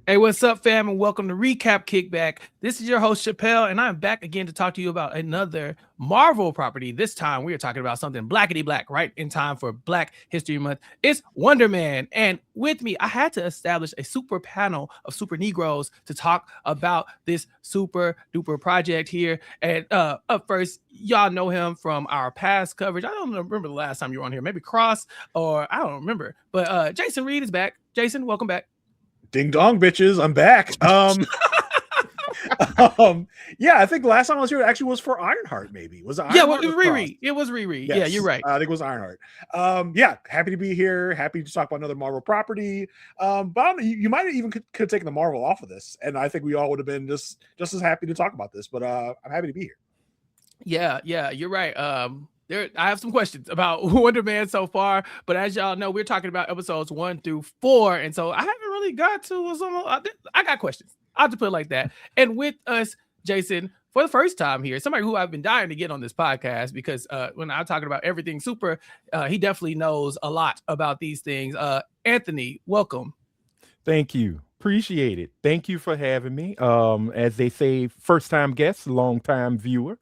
Hey, what's up, fam? And welcome to Recap Kickback. This is your host, Chappelle, and I'm back again to talk to you about another Marvel property. This time, we are talking about something blackety black, right in time for Black History Month. It's Wonder Man. And with me, I had to establish a super panel of super Negroes to talk about this super duper project here. And up first, y'all know him from our past coverage. I don't remember the last time you were on here, maybe Cross, or I don't remember. But Jason Reed is back. Jason, welcome back. Ding dong, bitches! I'm back. Yeah, I think the last time I was here actually was for Ironheart. Maybe was it Yeah, well, Ironheart it or was Cross? Riri. It was Riri. Yeah, you're Yes, right. I think it was Ironheart. Yeah, happy to be here. Happy to talk about another Marvel property. But I don't know, you might have even could have taken the Marvel off of this, and I think we all would have been just as happy to talk about this. But I'm happy to be here. Yeah, you're right. I have some questions about Wonder Man so far, but as y'all know, we're talking about episodes 1 through 4, and so I haven't really got to some. I got questions. I'll just put it like that. And with us, Jason, for the first time here, somebody who I've been dying to get on this podcast because when I'm talking about everything super, he definitely knows a lot about these things. Anthony, welcome. Thank you. Appreciate it. Thank you for having me. As they say, first time guest, long time viewer.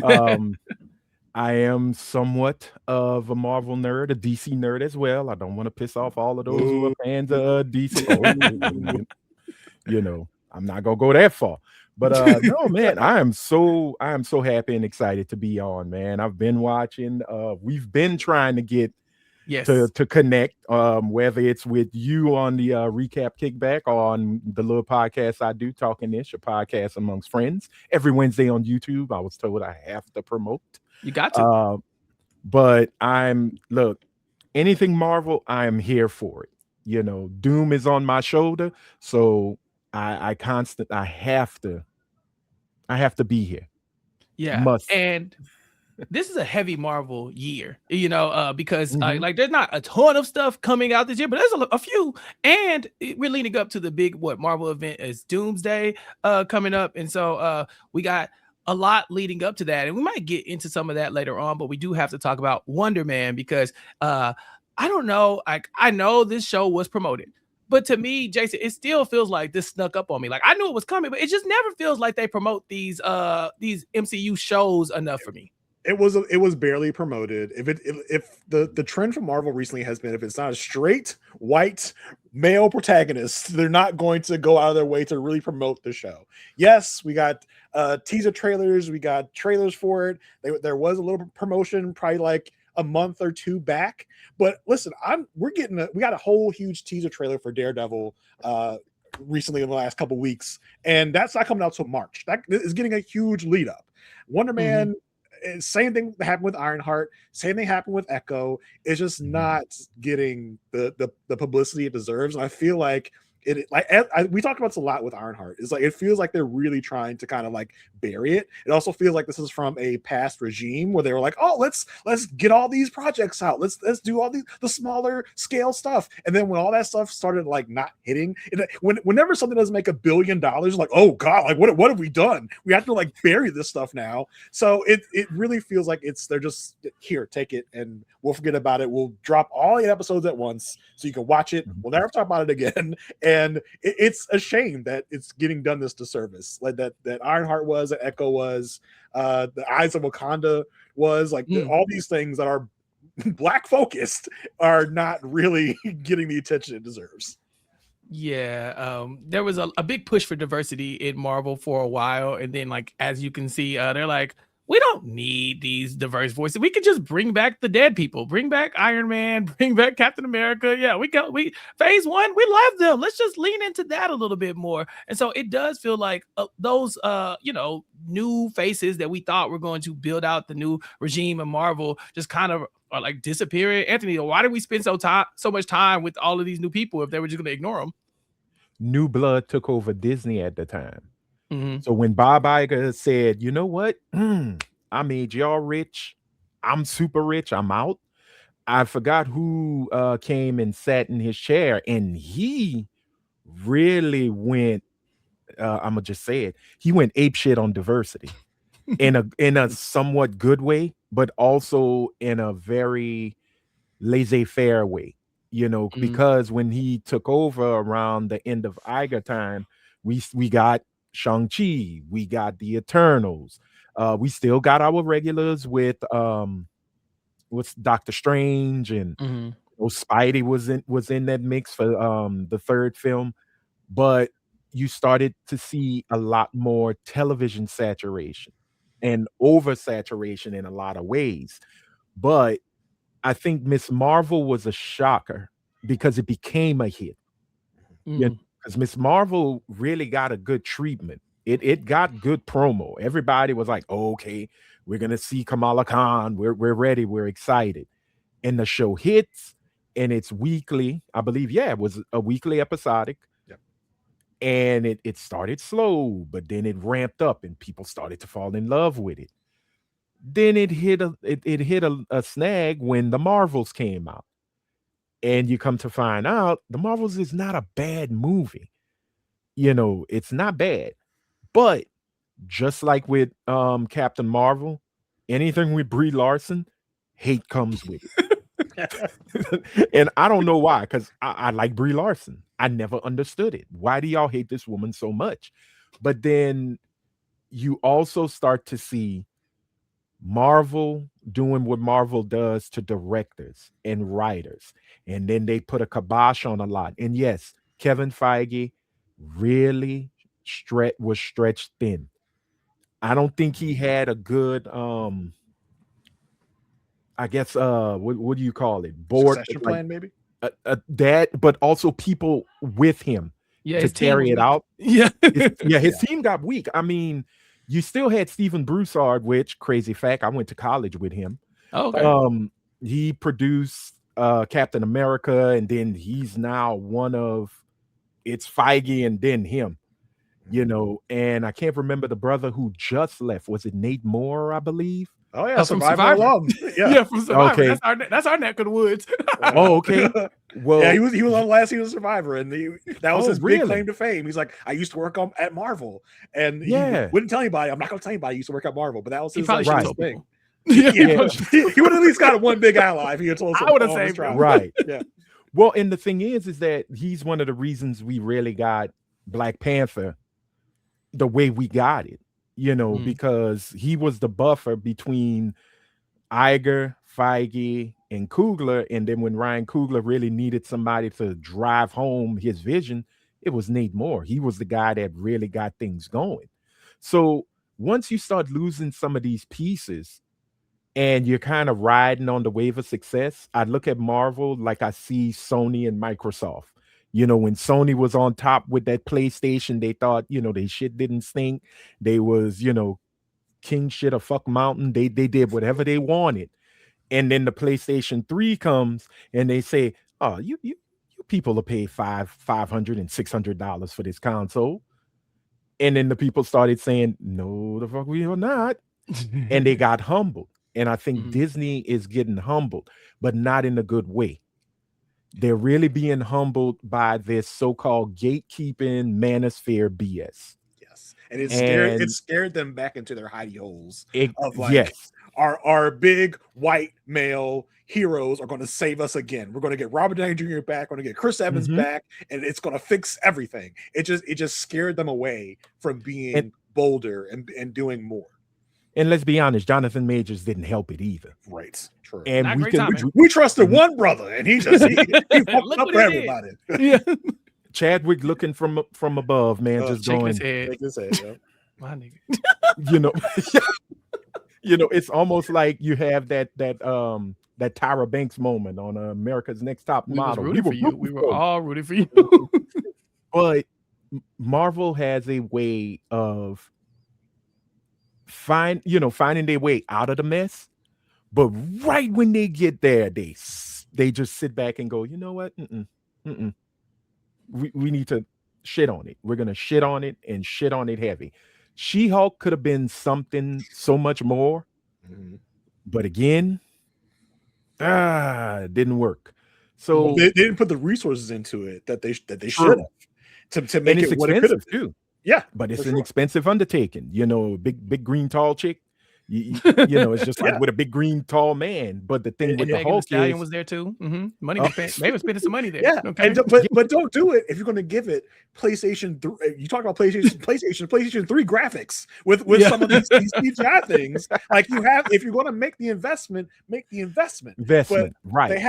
Um, I am somewhat of a Marvel nerd, a DC nerd as well. I don't want to piss off all of those who are Ooh. fans of DC. I'm not gonna go that far. But no, man, I am so happy and excited to be on, man. I've been watching. We've been trying to get Yes. to connect, whether it's with you on the Recap Kickback or on the little podcast I do, Talkin Ish, a podcast amongst friends, every Wednesday on YouTube. I was told I have to promote. You got to. But look, anything Marvel, I am here for it. Doom is on my shoulder, so I have to be here. Yeah. Must. And this is a heavy Marvel year, because Mhm. like there's not a ton of stuff coming out this year, but there's a few, and we're leading up to the big Marvel event is Doomsday coming up, and so we got a lot leading up to that, and we might get into some of that later on, but we do have to talk about Wonder Man because I don't know, I know this show was promoted. But to me, Jason, it still feels like this snuck up on me. Like I knew it was coming, but it just never feels like they promote these MCU shows enough for me. It was barely promoted. If the trend from Marvel recently has been if it's not a straight white male protagonist, they're not going to go out of their way to really promote the show. Yes, we got teaser trailers, we got trailers for it. There was a little promotion probably like a month or two back. But listen, we got a whole huge teaser trailer for Daredevil recently in the last couple weeks, and that's not coming out till March. That is getting a huge lead up. Wonder Man, same thing happened with Ironheart. Same thing happened with Echo. It's just not getting the publicity it deserves. And I feel like we talked about this a lot with Ironheart. It's like it feels like they're really trying to kind of like bury it. It also feels like this is from a past regime where they were like, oh, let's get all these projects out. Let's do all the smaller scale stuff. And then when all that stuff started like not hitting, whenever something doesn't make $1 billion, like, oh god, like what have we done? We have to like bury this stuff now. So it really feels like they're just here, take it, and we'll forget about it. We'll drop all 8 episodes at once so you can watch it. We'll never talk about it again. And it's a shame that it's getting done this disservice, like that Ironheart was, that Echo was, the Eyes of Wakanda was, like all these things that are black focused are not really getting the attention it deserves. Yeah, there was a big push for diversity in Marvel for a while, and then like as you can see, they're like, we don't need these diverse voices. We could just bring back the dead people, bring back Iron Man, bring back Captain America. Yeah, we phase 1, we love them. Let's just lean into that a little bit more. And so it does feel like those new faces that we thought were going to build out the new regime of Marvel just kind of are like disappearing. Anthony, why did we spend so much time with all of these new people if they were just going to ignore them? New blood took over Disney at the time. Mm-hmm. So when Bob Iger said, you know what? I made y'all rich. I'm super rich. I'm out. I forgot who came and sat in his chair, and he really went. I'm gonna just say it. He went ape shit on diversity in a somewhat good way, but also in a very laissez-faire way. because when he took over around the end of Iger time, we got Shang-Chi, we got the Eternals, we still got our regulars with what's Doctor Strange, and Spidey was in that mix for the third film, but you started to see a lot more television saturation and oversaturation in a lot of ways. But I think Miss Marvel was a shocker because it became a hit. Because Miss Marvel really got a good treatment. It got good promo. Everybody was like, oh, okay, we're gonna see Kamala Khan. We're ready. We're excited. And the show hits, and it's weekly. I believe, it was a weekly episodic. Yep. And it started slow, but then it ramped up, and people started to fall in love with it. Then it hit a snag when the Marvels came out. And you come to find out the Marvels is not a bad movie. It's not bad. But just like with Captain Marvel, anything with Brie Larson, hate comes with it. And I don't know why, because I like Brie Larson. I never understood it. Why do y'all hate this woman so much? But then you also start to see Marvel doing what Marvel does to directors and writers. And then they put a kibosh on a lot. And yes, Kevin Feige really was stretched thin. I don't think he had a good I guess what do you call it? Board succession plan, maybe? That, but also people with him to carry it out. His team got weak. I mean, you still had Stephen Broussard, which, crazy fact, I went to college with him. Oh, okay. He produced Captain America, and then he's now one of it's Feige and then him. And I can't remember the brother who just left. Was it Nate Moore, I believe? Oh yeah, from Survivor. Yeah, from Survivor. Okay. That's our neck of the woods. Oh, okay. Well, yeah, he was on last season of Survivor, and that was his big really? claim to fame. He's like, I used to work at Marvel, and he Yeah. wouldn't tell anybody. I'm not going to tell anybody he used to work at Marvel, but that was He his probably like, should thing. Yeah. He would at least got one big ally if he had told us. I would have saved him. Right. Yeah. Well, and the thing is that he's one of the reasons we really got Black Panther the way we got it, because he was the buffer between Iger, Feige, and Coogler. And then when Ryan Coogler really needed somebody to drive home his vision, it was Nate Moore. He was the guy that really got things going. So once you start losing some of these pieces and you're kind of riding on the wave of success, I look at Marvel like I see Sony and Microsoft. When Sony was on top with that PlayStation, they thought, they shit didn't stink. They was, king shit or fuck mountain. They did whatever they wanted. And then the PlayStation 3 comes and they say, oh, you people will pay $500 and $600 for this console. And then the people started saying, no, the fuck we are not. And they got humbled. And I think Disney is getting humbled, but not in a good way. They're really being humbled by this so-called gatekeeping manosphere BS. Yes. And it scared them back into their hidey holes yes. Our big white male heroes are going to save us again. We're going to get Robert Downey Jr. back. We're going to get Chris Evans back, and it's going to fix everything. It just scared them away from being bolder and doing more. And let's be honest, Jonathan Majors didn't help it either. Right. True. And we trusted one brother, and he fucked up for everybody. Yeah. Chadwick looking from above, man, just going. Shake his head, yeah. My nigga. It's almost like you have that Tyra Banks moment on America's Next Top Model. We were all rooting for you. But Marvel has a way of finding their way out of the mess. But right when they get there, they just sit back and go, you know what? We need to shit on it. We're going to shit on it and shit on it heavy. She-Hulk could have been something so much more. But again, it didn't work. So they didn't put the resources into it that they should have to make it what it could have too. Yeah, but it's an expensive undertaking. Big green tall chick. It's just like with a big green tall man. But the thing with And the Megan Thee Hulk Stallion is was there too. Money was spent. They were spending some money there. Yeah, Okay. but don't do it if you're going to give it PlayStation 3. You talk about PlayStation 3 graphics with some of these CGI things. Like if you're going to make the investment, make the investment. But right? They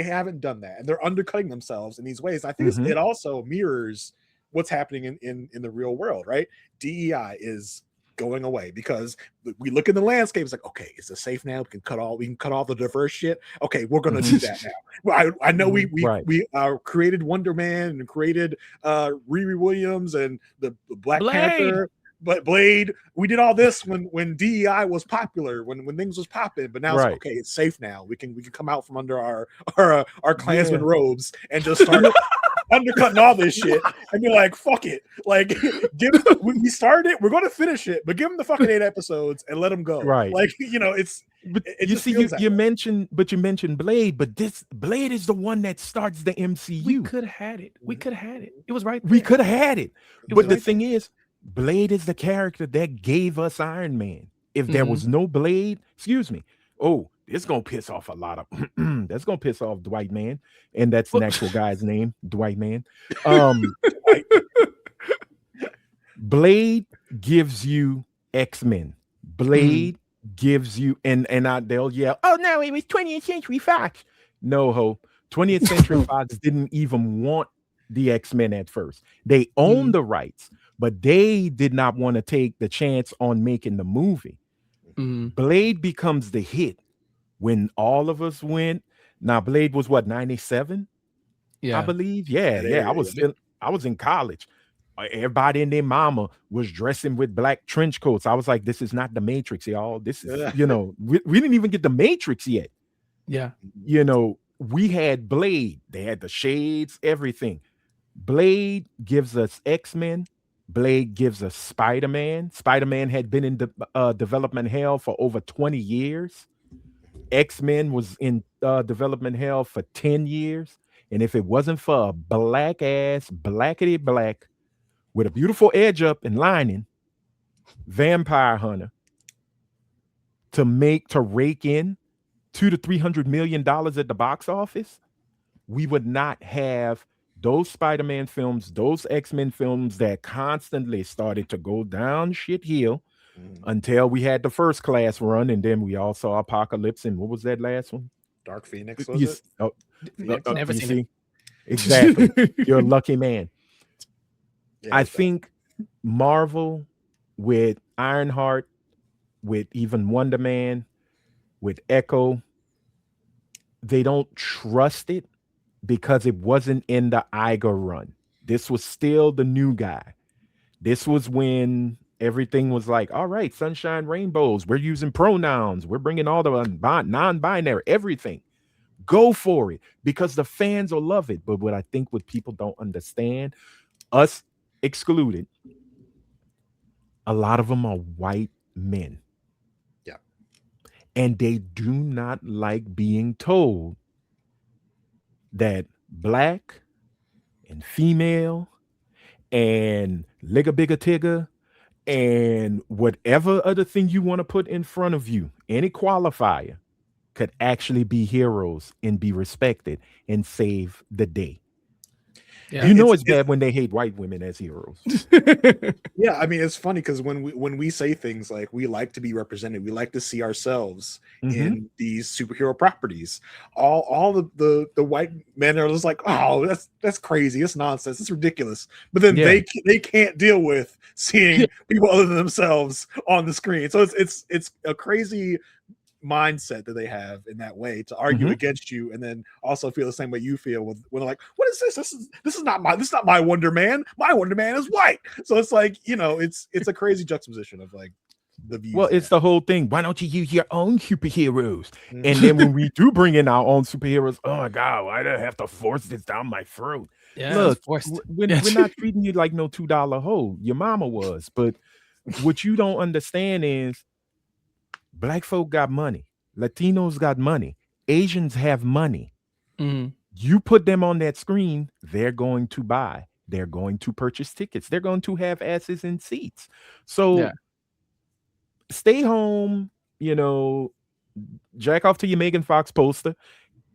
haven't done that, and they're undercutting themselves in these ways. I think it also mirrors what's happening in the real world, right? DEI is going away because we look in the landscape. It's like, okay, is it safe now? We can cut all the diverse shit. Okay, we're gonna do that now. Well, I know we created Wonder Man and created Riri Williams and the Black Panther, but Blade. We did all this when DEI was popular, when things was popping. But now it's like, okay, it's safe now. We can come out from under our Klansman robes and just start undercutting all this shit and be like, fuck it. Like, we started it, we're going to finish it, but give them the fucking 8 episodes and let them go. Right. Like, you mentioned Blade, but this Blade is the one that starts the MCU. We could have had it. It was right there. We could have had it. But the thing is, Blade is the character that gave us Iron Man. If there was no Blade, excuse me. Oh, it's gonna piss off a lot of that's gonna piss off Dwight Man, and that's an actual guy's name, Dwight Man. Blade gives you X-Men. Blade gives you they'll yell, oh no, it was 20th Century Fox. No ho, 20th Century Fox didn't even want the X-Men at first. They owned the rights, but they did not want to take the chance on making the movie. Blade becomes the hit when all of us went. Now Blade was what, 97? Yeah, I believe. Yeah. I was in college. Everybody and their mama was dressing with black trench coats. I was like, this is not the Matrix, y'all. This is, we didn't even get the Matrix yet. Yeah. We had Blade. They had the shades, everything. Blade gives us X-Men. Blade gives us Spider-Man. Spider-Man had been in development hell for over 20 years. X-Men was in development hell for 10 years. And if it wasn't for a black ass, blackety black, with a beautiful edge up and lining, Vampire Hunter to rake in $200 to $300 million at the box office, we would not have those Spider-Man films, those X-Men films that constantly started to go down shit hill until we had the First Class run, and then we all saw Apocalypse, and what was that last one? Dark Phoenix, was it? Never seen it. Exactly. You're a lucky man. Yeah, I think Marvel with Ironheart, with even Wonder Man, with Echo, they don't trust it because it wasn't in the Iger run. This was still the new guy. This was when everything was like, all right, sunshine, rainbows. We're using pronouns. We're bringing all the non-binary, everything. Go for it because the fans will love it. But what people don't understand, us excluded, a lot of them are white men. Yeah. And they do not like being told that black and female and ligga bigga tigga and whatever other thing you want to put in front of you, any qualifier, could actually be heroes and be respected and save the day. Yeah, it's bad when they hate white women as heroes. Yeah, I mean, it's funny because when we say things like we like to be represented, we like to see ourselves in these superhero properties. All the white men are just like, oh, that's crazy, it's nonsense, it's ridiculous. But then they can't deal with seeing people other than themselves on the screen. So it's a crazy mindset that they have in that way to argue against you, and then also feel the same way you feel when they're like, what is this? This is not my Wonder Man. My Wonder Man is white. So it's like, it's a crazy juxtaposition of like the views. Well, it's the whole thing. Why don't you use your own superheroes? And then when we do bring in our own superheroes, oh my God, why do I have to force this down my throat? Yeah, look, we're not treating you like no $2 hoe. Your mama was. But what you don't understand is Black folk got money. Latinos got money. Asians have money. You put them on that screen, they're going to buy. They're going to purchase tickets. They're going to have asses in seats. So stay home, jack off to your Megan Fox poster,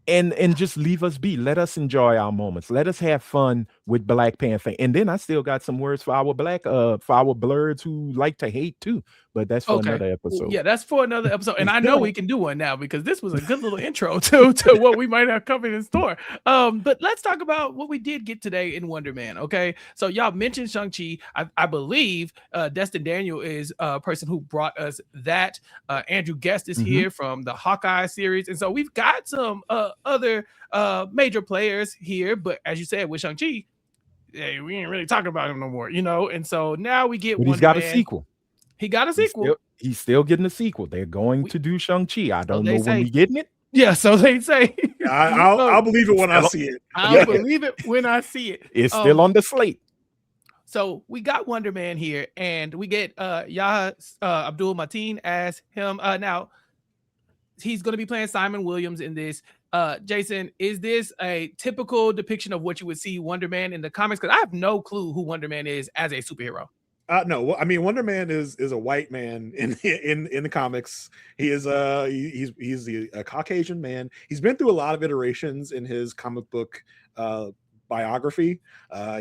and just leave us be. Let us enjoy our moments. Let us have fun with Black Panther. And then I still got some words for our for our blurs who like to hate too. But that's for Okay. another episode. Yeah, that's for another episode. And I know we can do one now because this was a good little intro to what we might have coming in store. But let's talk about what we did get today in Wonder Man. Okay. So y'all mentioned Shang-Chi. I believe Destin Daniel is a person who brought us that. Andrew Guest is here from the Hawkeye series. And so we've got some other major players here. But as you said, with Shang-Chi, hey, we ain't really talking about him no more, And so now we get But Wonder he's got Man. a sequel. He got a sequel. He's still getting a sequel. They're going to do Shang-Chi. I don't know when we getting it. Yeah, so they say. I'll believe it when I see it. I'll believe it when I see it. It's still on the slate. So we got Wonder Man here, and we get Yahya Abdul Mateen as him. Now, he's going to be playing Simon Williams in this. Jason, is this a typical depiction of what you would see Wonder Man in the comics? Because I have no clue who Wonder Man is as a superhero. No, I mean Wonder Man is a white man in the comics. He is he's a Caucasian man. He's been through a lot of iterations in his comic book biography.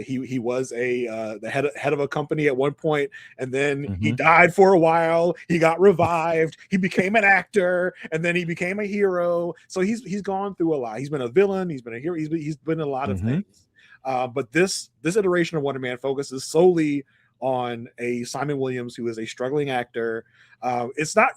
He was the head of a company at one point, and then he died for a while. He got revived. He became an actor, and then he became a hero. So he's gone through a lot. He's been a villain. He's been a hero. He's been a lot of things. But this iteration of Wonder Man focuses solely on a Simon Williams who is a struggling actor. It's not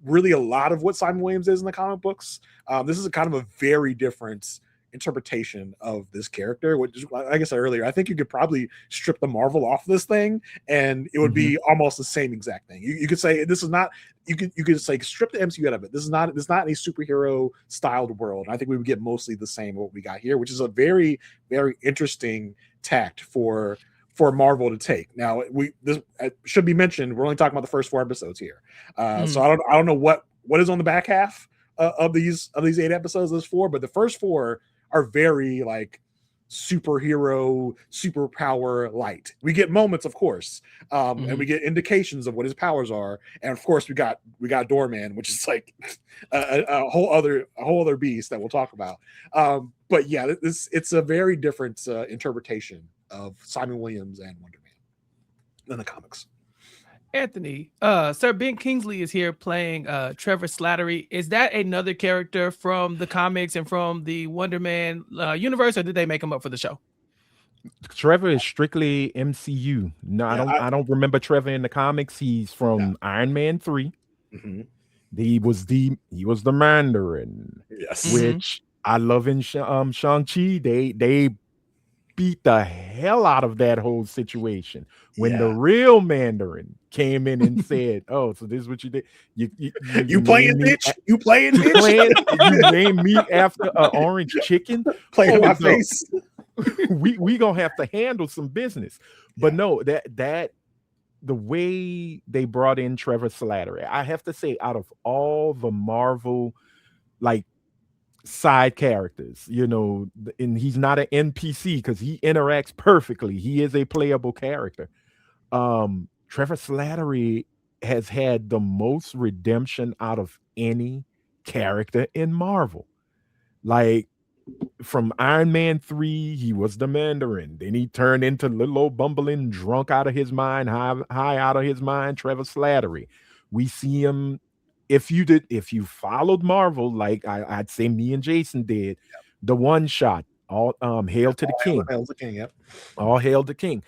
really a lot of what Simon Williams is in the comic books. This is a kind of a very different interpretation of this character, which, like I said earlier, I think you could probably strip the Marvel off this thing and it would be almost the same exact thing. You could say this is not, you could say strip the MCU out of it. This is not a superhero styled world. I think we would get mostly the same what we got here, which is a very, very interesting tact for Marvel to take. Now, this should be mentioned. We're only talking about the first 4 episodes here, so I don't know what is on the back half of these 8 episodes. There's 4, but the first 4 are very like superhero, superpower light. We get moments, of course, and we get indications of what his powers are, and of course we got Doorman, which is like a whole other beast that we'll talk about. But yeah, it's a very different interpretation of Simon Williams and Wonder Man in the comics. Anthony, Sir Ben Kingsley is here playing Trevor Slattery. Is that another character from the comics and from the Wonder Man universe, or did they make him up for the show? Trevor is strictly MCU. No, I don't remember Trevor in the comics. He's from Iron Man 3. He was the Mandarin. Yes, which I love in Shang-Chi. They beat the hell out of that whole situation when the real Mandarin came in and said, "Oh, so this is what you did? You playing, bitch? You playing, bitch? You named me after an orange chicken? Playing my face? we gonna have to handle some business." But no, that the way they brought in Trevor Slattery, I have to say, out of all the Marvel like side characters, and he's not an NPC because he interacts perfectly. He is a playable character. Trevor Slattery has had the most redemption out of any character in Marvel. Like from Iron Man 3, he was the Mandarin. Then he turned into little old bumbling drunk out of his mind, high out of his mind, Trevor Slattery. We see him. If you followed Marvel, like I'd say me and Jason did, the one shot, all hail to the king. Hail the king, yep. All hail the king.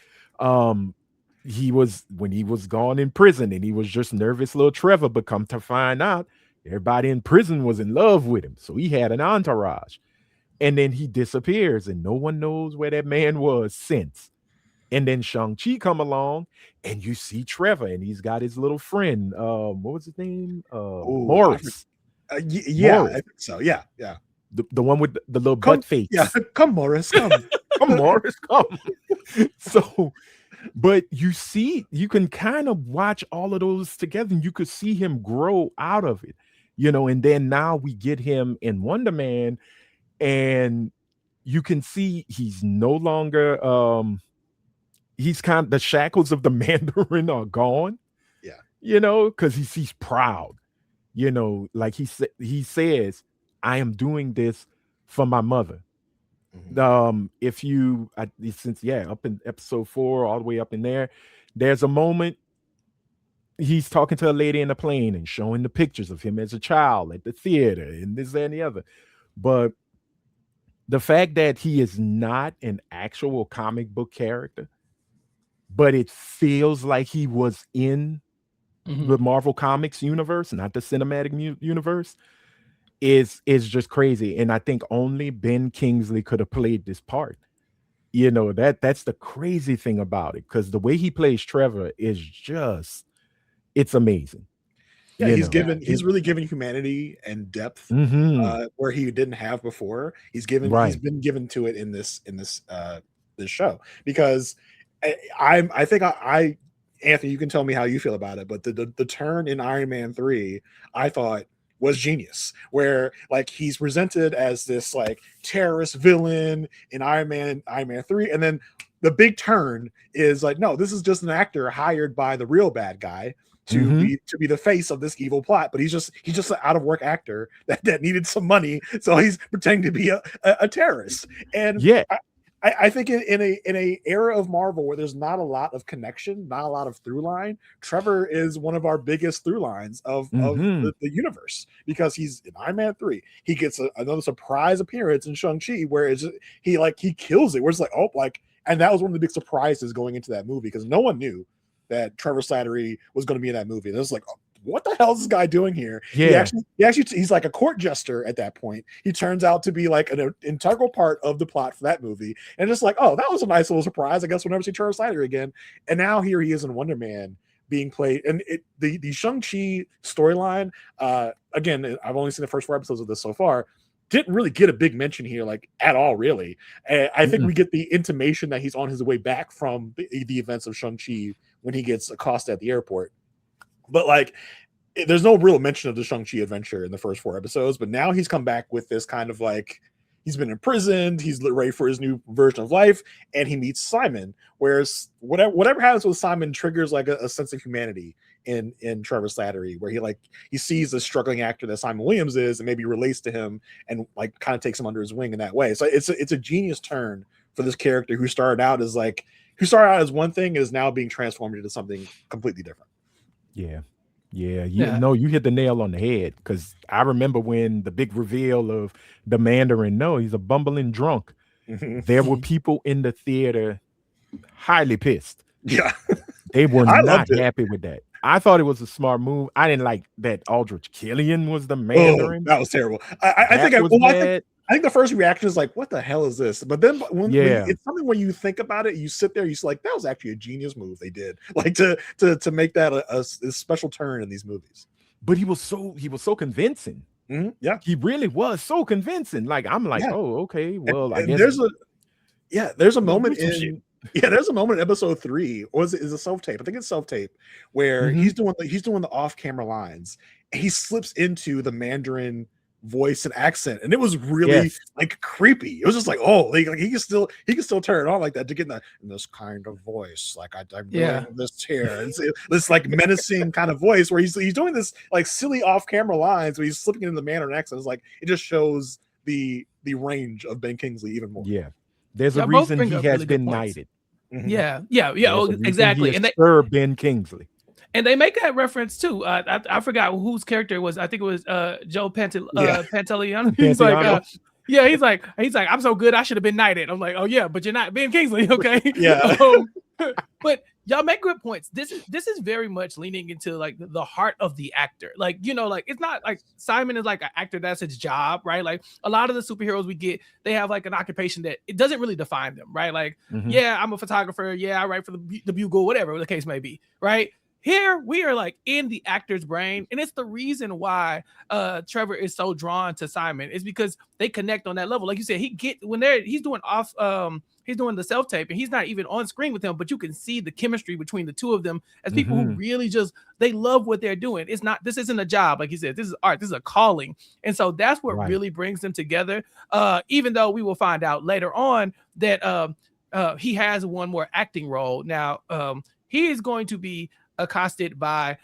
He was, when he was gone in prison and he was just nervous little Trevor, but come to find out, everybody in prison was in love with him. So he had an entourage. And then he disappears and no one knows where that man was since. And then Shang-Chi come along and you see Trevor and he's got his little friend. What was his name? Morris. Morris. I think so. Yeah. The one with the little butt face. Yeah, come Morris, come. Come Morris, come. So, but you can kind of watch all of those together and you could see him grow out of it, and then now we get him in Wonder Man and you can see he's no longer, he's kind of, the shackles of the Mandarin are gone. Yeah. because he's proud. Like he says, I am doing this for my mother. If you since up in episode 4 all the way up in there's a moment he's talking to a lady in the plane and showing the pictures of him as a child at the theater and this, that, and the other. But the fact that he is not an actual comic book character, but it feels like he was in the Marvel Comics universe, not the cinematic universe, is just crazy. And I think only Ben Kingsley could have played this part. That's the crazy thing about it, because the way he plays Trevor is just, it's amazing. Yeah, he's really given humanity and depth where he didn't have before. He's been given to it in this show, because I think Anthony, you can tell me how you feel about it, but the turn in Iron Man 3 I thought was genius, where like he's presented as this like terrorist villain in Iron Man 3, and then the big turn is like, no, this is just an actor hired by the real bad guy to be the face of this evil plot, but he's just an out of work actor that needed some money, so he's pretending to be a terrorist. And I think in a era of Marvel where there's not a lot of connection, not a lot of through line, Trevor is one of our biggest through lines of the universe, because he's in Iron Man 3. He gets another surprise appearance in Shang-Chi where he kills it. Where it's like, and that was one of the big surprises going into that movie, because no one knew that Trevor Slattery was going to be in that movie. And it was like, what the hell is this guy doing here? Yeah. He's like a court jester at that point. He turns out to be like an integral part of the plot for that movie. And just like, oh, that was a nice little surprise. I guess we'll never see Trevor Slattery again. And now here he is in Wonder Man being played. And the Shang-Chi storyline, again, I've only seen the first 4 episodes of this so far, didn't really get a big mention here, like at all, really. I think we get the intimation that he's on his way back from the events of Shang-Chi when he gets accosted at the airport. But like, there's no real mention of the Shang-Chi adventure in the first 4 episodes. But now he's come back with this kind of like, he's been imprisoned, he's ready for his new version of life, and he meets Simon. Whereas whatever happens with Simon triggers like a sense of humanity in Trevor Slattery, where he sees the struggling actor that Simon Williams is, and maybe relates to him and like kind of takes him under his wing in that way. So it's a genius turn for this character who started out as one thing, is now being transformed into something completely different. No, you hit the nail on the head, because I remember when the big reveal of the Mandarin, no, he's a bumbling drunk. There were people in the theater highly pissed. Yeah. They were not happy with that. I thought it was a smart move. I didn't like that Aldrich Killian was the Mandarin. That was terrible. I think the first reaction is like, what the hell is this? But then when it's something when you think about it, you sit there, you see like, that was actually a genius move they did, like to make that a special turn in these movies. But he was so convincing. Yeah, he really was so convincing. Like, I'm like, oh, okay, well, I guess there's a moment in episode 3, or is it self-tape? I think it's self-tape, where he's doing the off-camera lines, and he slips into the Mandarin voice and accent, and it was really like creepy. It was just like, oh, like he can still turn it on like that to get in this kind of voice, like I'm doing this here. It's this like menacing kind of voice where he's doing this like silly off-camera lines where he's slipping into the Mandarin accent. It's like, it just shows the range of Ben Kingsley even more. There's a reason he has been knighted. Exactly. And Ben Kingsley. And they make that reference too. I forgot whose character it was. I think it was Joe Pantoliano. He's like, he's like, I'm so good, I should have been knighted. I'm like, oh yeah, but you're not Ben Kingsley, okay? Yeah. But y'all make good points. This is very much leaning into like the heart of the actor. Like, like it's not like Simon is like an actor, that's his job, right? Like a lot of the superheroes we get, they have like an occupation that it doesn't really define them, right? Like, I'm a photographer, I write for the Bugle, whatever the case may be, right? Here we are like in the actor's brain, and it's the reason why Trevor is so drawn to Simon, is because they connect on that level. Like you said, he's doing the self-tape, and he's not even on screen with him, but you can see the chemistry between the two of them as people who really they love what they're doing. This isn't a job, like you said, this is art, this is a calling. And so that's what really brings them together. Even though we will find out later on that he has one more acting role. Now he is going to be accosted by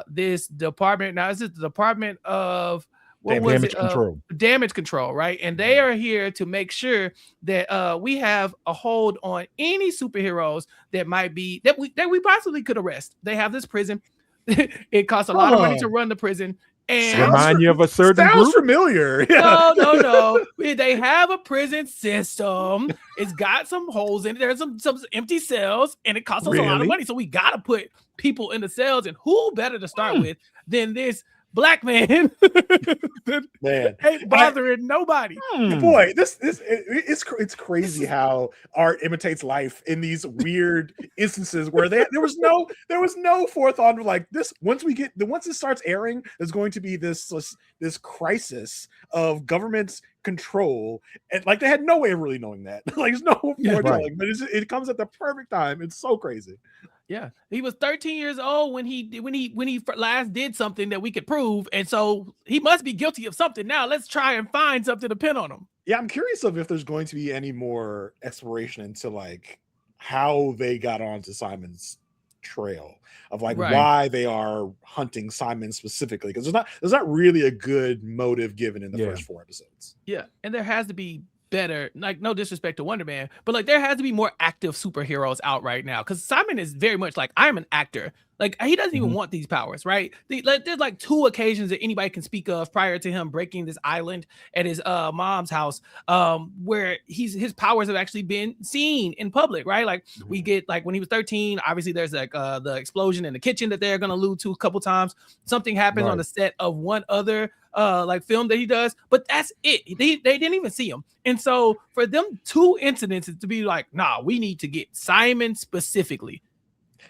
this department. Now, this is the Department of Damage control. Damage control, right? And they are here to make sure that we have a hold on any superheroes that might be that we possibly could arrest. They have this prison. It costs a lot of money to run the prison. And remind you of a certain sounds group? familiar. No. They have a prison system. It's got some holes in it. There's some empty cells, and it costs us a lot of money. So we gotta put people in the cells, and who better to start with than this black man Man ain't bothering nobody. Boy, it's crazy how art imitates life in these weird instances where there was no forethought of like this. Once it starts airing, there's going to be this crisis of government control, and like they had no way of really knowing that. Like there's no foretelling, but it comes at the perfect time. It's so crazy. Yeah, he was 13 years old when he last did something that we could prove, and so he must be guilty of something. Now let's try and find something to pin on him. Yeah, I'm curious if there's going to be any more exploration into like how they got onto Simon's trail of like why they are hunting Simon specifically, because there's not really a good motive given in the first 4 episodes. Yeah, and there has to be better, like no disrespect to Wonder Man, but like there has to be more active superheroes out right now, because Simon is very much like, I'm an actor. Like he doesn't even want these powers, right? There's like 2 occasions that anybody can speak of prior to him breaking this island at his mom's house, where his powers have actually been seen in public, right? Like we get like when he was 13, obviously there's like the explosion in the kitchen that they're gonna allude to a couple times. Something happens on the set of one other like film that he does, but that's it. They didn't even see him. And so for them 2 incidences to be like, nah, we need to get Simon specifically.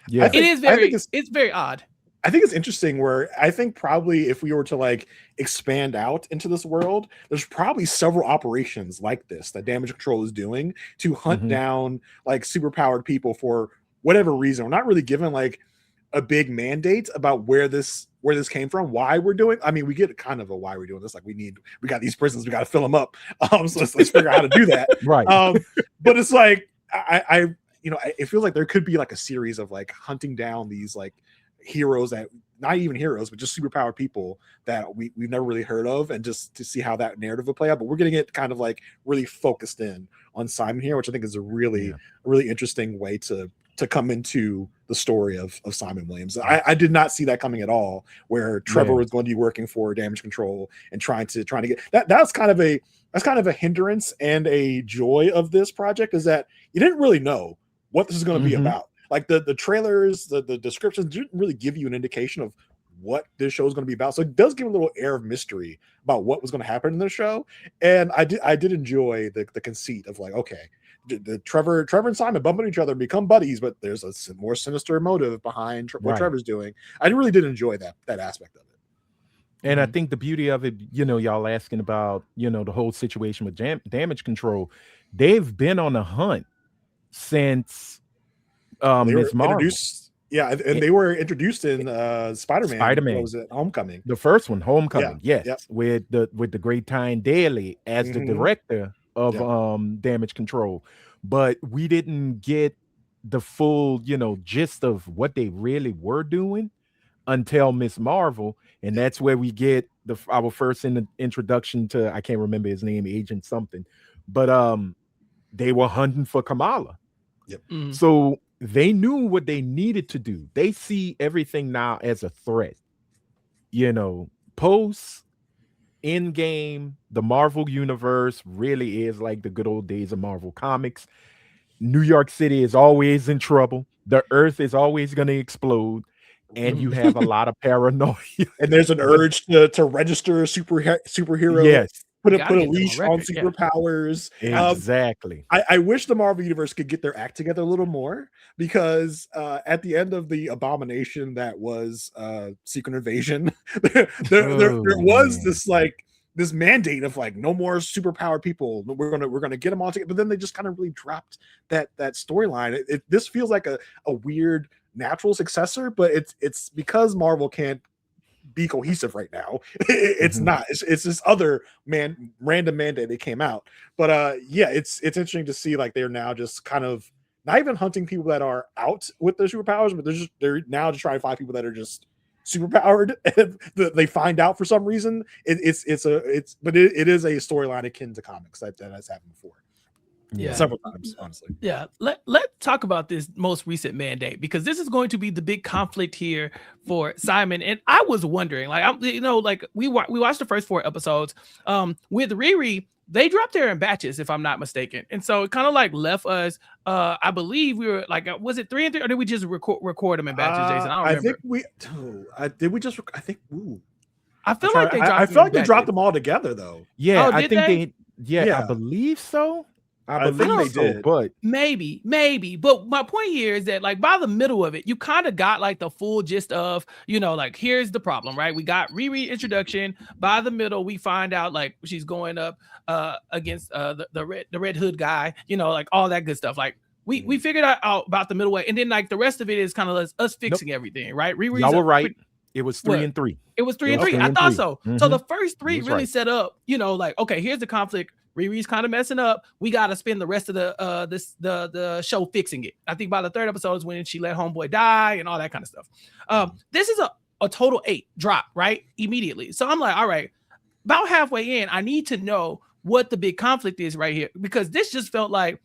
Yeah, it's very odd. I think it's interesting where I think probably if we were to like expand out into this world, there's probably several operations like this that Damage Control is doing to hunt down like superpowered people for whatever reason. We're not really given like a big mandate about where this came from, why we're doing. I mean, we get kind of a why we're doing this. Like we got these prisons, we got to fill them up. So let's figure out how to do that. Right. But it's like it feels like there could be like a series of like hunting down these like heroes that not even heroes, but just superpowered people that we've never really heard of, and just to see how that narrative will play out. But we're getting it kind of like really focused in on Simon here, which I think is a really interesting way to come into the story of Simon Williams. I did not see that coming at all, where Trevor was going to be working for Damage Control and trying to get that. That's kind of a hindrance and a joy of this project, is that you didn't really know what this is going to be about. Like the trailers, the descriptions didn't really give you an indication of what this show is going to be about. So it does give a little air of mystery about what was going to happen in the show. And I did enjoy the conceit of like, okay, the Trevor and Simon bump into each other and become buddies, but there's a more sinister motive behind what Trevor's doing. I really did enjoy that aspect of it. And I think the beauty of it, y'all asking about, the whole situation with Damage Control, they've been on a hunt since Ms. Marvel. They were introduced in Spider-Man. What was it? Homecoming. The first one, Homecoming. With the great Tyne Daly as the director of Damage Control. But we didn't get the full, gist of what they really were doing until Ms. Marvel, and that's where we get our first introduction to, I can't remember his name, Agent something, but they were hunting for Kamala. So they knew what they needed to do. They see everything now as a threat. Post Endgame, the Marvel universe really is like the good old days of Marvel Comics. New York City is always in trouble. The earth is always going to explode. And you have a lot of paranoia. And there's an urge to register a superhero. Yes. Put a leash on superpowers. Exactly. I wish the Marvel Universe could get their act together a little more, because at the end of the abomination that was Secret Invasion, there was this mandate of like no more superpowered people. We're gonna get them all together. But then they just kind of really dropped that storyline. This feels like a weird natural successor, but it's because Marvel can't be cohesive right now. It's not. It's this other random mandate that came out. But it's interesting to see like they're now just kind of not even hunting people that are out with their superpowers, but they're now just trying to find people that are just superpowered, and they find out for some reason. But it is a storyline akin to comics that has happened before. Yeah, several times, honestly. Yeah, let's talk about this most recent mandate, because this is going to be the big conflict here for Simon. And I was wondering, like, we watched the first 4 episodes. With Riri, they dropped there in batches, if I'm not mistaken, and so it kind of like left us. I believe we were like, was it 3 and 3, or did we just record them in batches, Jason? I don't remember. I think. Ooh. I feel like they dropped. I feel like they dropped them all together, though. Yeah, I think I believe so. I believe they did, but maybe. But my point here is that, like, by the middle of it, you kind of got like the full gist of, like, here's the problem, right? We got Riri introduction. By the middle, we find out like she's going up against the red hood guy, like all that good stuff. Like we figured out about the middle way, and then like the rest of it is kind of us fixing everything, right? Riri's y'all were right. It was 3 and 3. It was 3 and 3. I thought so. Mm-hmm. So the first 3 really set up, like, okay, here's the conflict. Riri's kind of messing up. We got to spend the rest of the show fixing it. I think by the 3rd episode is when she let homeboy die and all that kind of stuff. This is a total 8 drop, right? Immediately. So I'm like, all right, about halfway in, I need to know what the big conflict is right here, because this just felt like,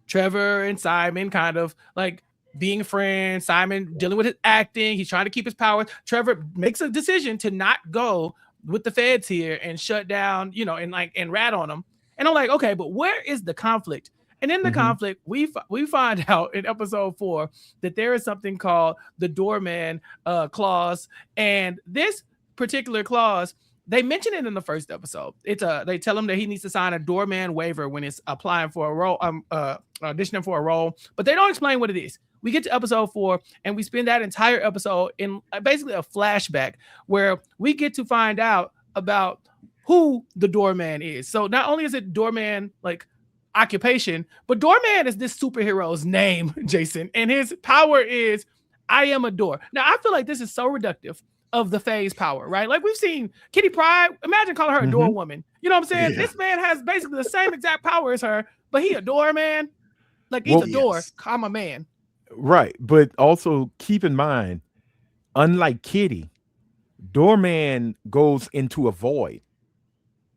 Trevor and Simon kind of like being friends, Simon dealing with his acting. He's trying to keep his power. Trevor makes a decision to not go with the feds here and shut down, and rat on them. And I'm like, okay, but where is the conflict? And in the conflict, we find out in episode 4 that there is something called the doorman clause. And this particular clause, they mention it in the first episode. They tell him that he needs to sign a doorman waiver when it's applying for a role, auditioning for a role, but they don't explain what it is. We get to episode 4 and we spend that entire episode in basically a flashback where we get to find out about who the doorman is. So not only is it doorman like occupation, but doorman is this superhero's name, Jason, and his power is I am a door. Now I feel like this is so reductive of the phase power, right? Like we've seen Kitty Pryde. Imagine calling her a door woman. You know what I'm saying? Yeah. This man has basically the same exact power as her, but he a doorman. Like he's a door. I'm a man. Right, but also keep in mind, unlike Kitty, doorman goes into a void.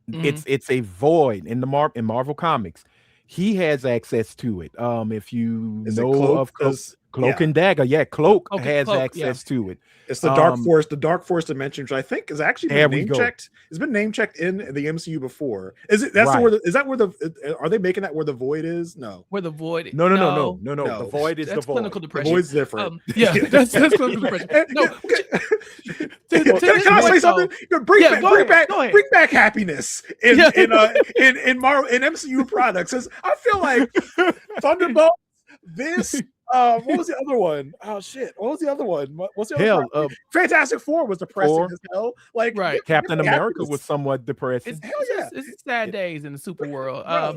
It's a void in in Marvel Comics. He has access to it. If you know of Cloak and Dagger, Cloak has access to it. It's the Dark Force dimension, which I think is actually been name checked. It's been name checked in the MCU before. Is it? That's right. Are they making that where the void is? No, where the void? No. The void is the void. Clinical depression. The void's different. That's clinical depression. No. Can I say something? Bring back happiness in Marvel in MCU products. I feel like Thunderbolts. This. What was the other one? Oh shit! What was the other one? What's the other one? Fantastic Four was depressing as hell. Like right. Captain America was somewhat depressing. It's sad days in the super world. I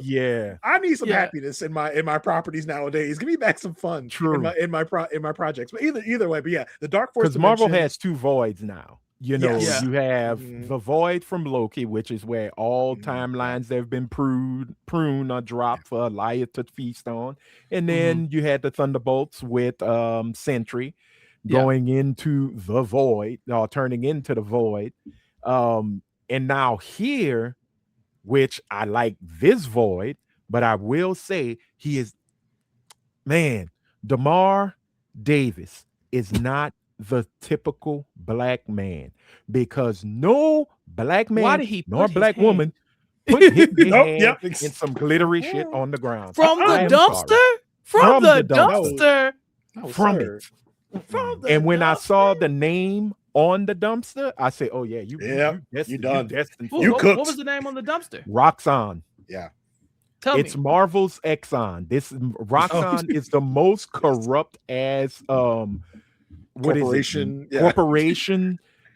need some happiness in my properties nowadays. Give me back some fun. True. in my projects. But either way, but the Dark Force. Because Marvel has 2 voids now. You have the void from Loki, which is where all timelines that have been pruned or dropped for Yahya to feast on. And then you had the Thunderbolts with Sentry going into the void, or turning into the void. And now here, which I like this void, but I will say DeMar Davis is not the typical black man, because no black man nor black woman put his hand in some glittery shit on the ground. From the dumpster? From the dumpster? And when I saw the name on the dumpster, I said, oh yeah, you done. You cooked. What was the name on the dumpster? Roxxon. Yeah. It's Marvel's Exxon. This Roxxon is the most corrupt as corporation.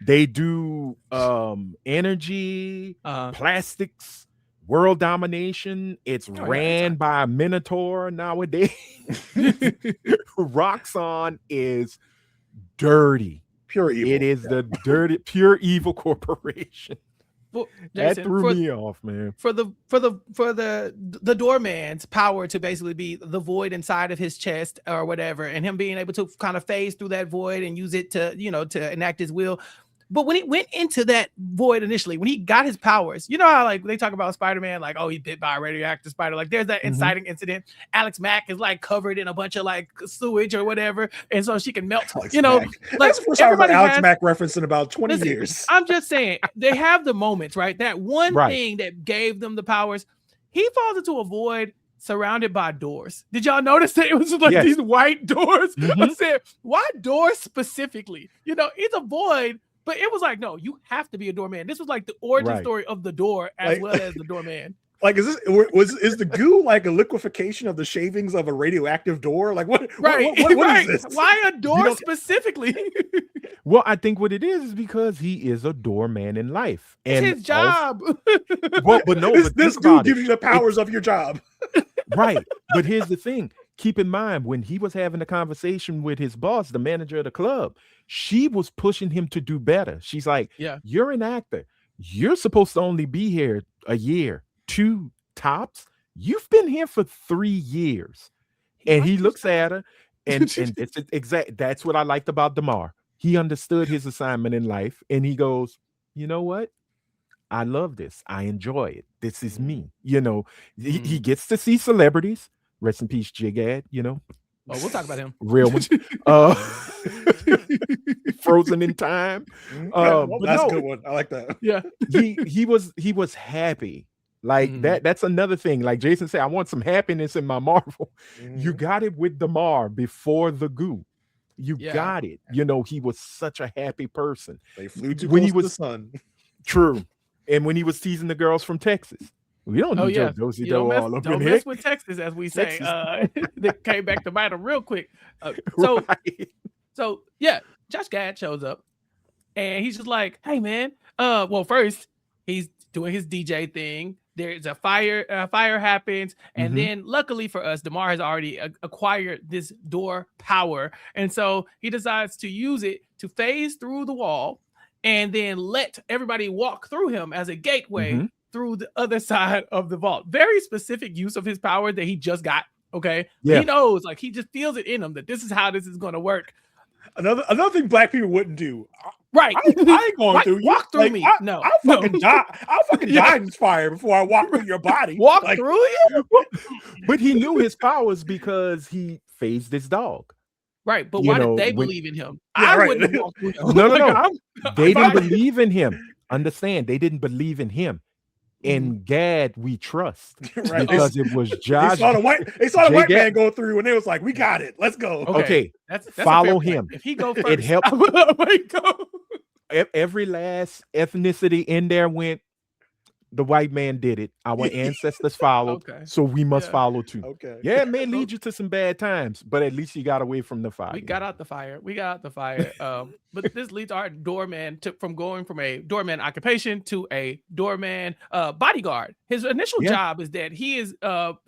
They do energy, plastics, world domination. It's ran by a Minotaur nowadays. Roxxon is dirty. Pure evil. It is the dirty, pure evil corporation. Well, That Jason, threw me off, man. for the doorman's power to basically be the void inside of his chest or whatever, and him being able to kind of phase through that void and use it to, to enact his will. But when he went into that void initially, when he got his powers, you know how like they talk about Spider-Man, like, oh, he's bit by a radioactive spider. Like there's that inciting incident. Alex Mack is like covered in a bunch of like sewage or whatever, and so she can melt. Alex Mack. Like That's the first time Alex Mack reference in about 20 years. I'm just saying they have the moments, right? That one thing that gave them the powers. He falls into a void surrounded by doors. Did y'all notice that it was like these white doors? I said, why doors specifically? It's a void. But it was like, no, you have to be a doorman. This was like the origin story of the door as well as the doorman. Like, is the goo like a liquefaction of the shavings of a radioactive door? Like, what? What is this? Why a door specifically? Well, I think what it is because he is a doorman in life. And it's his job. But this goo gives you the powers of your job. Right. But here's the thing. Keep in mind, when he was having a conversation with his boss, the manager of the club, she was pushing him to do better. She's like, you're an actor. You're supposed to only be here a year, 2 tops. You've been here for 3 years. And he looks at her, and it's exact. That's what I liked about DeMar. He understood his assignment in life, and he goes, you know what? I love this. I enjoy it. This is me. He gets to see celebrities. Rest in peace, Jigad, Oh, we'll talk about him. Real one. Frozen in time. That's a good one. I like that. Yeah. He was happy. Like that's another thing. Like Jason said, I want some happiness in my Marvel. You got it with DeMar before the goo. You got it. He was such a happy person. They flew too close to the sun. True. And when he was teasing the girls from Texas. We don't need your dozy dough all up in here. Don't mess with Texas, as we say. They came back to bite him real quick. So Josh Gad shows up, and he's just like, "Hey, man. Well, first he's doing his DJ thing. There's a fire happens, and then luckily for us, DeMar has already acquired this door power, and so he decides to use it to phase through the wall, and then let everybody walk through him as a gateway." Through the other side of the vault. Very specific use of his power that he just got. Okay. Yeah. He knows, like, he just feels it in him that this is how this is going to work. Another thing black people wouldn't do. Right. I ain't going through you. Walk through me. I'll fucking die. I'll fucking die in this fire before I walk through your body. Walk through you? But he knew his powers because he phased this dog. Right. But why did they believe in him? Yeah, I wouldn't walk through him. No. They didn't believe in him. Understand, they didn't believe in him. And Gad, we trust because it was Josh. They saw the white man go through, and they was like, "We got it. Let's go." Okay. That's follow him. If he go first, it helped. Every last ethnicity in there went. The white man did it. Our ancestors followed, so we must follow too. Okay. Yeah, it may lead you to some bad times, but at least you got away from the fire. We got out the fire. But this leads our doorman from going from a doorman occupation to a doorman bodyguard. His initial job is that he is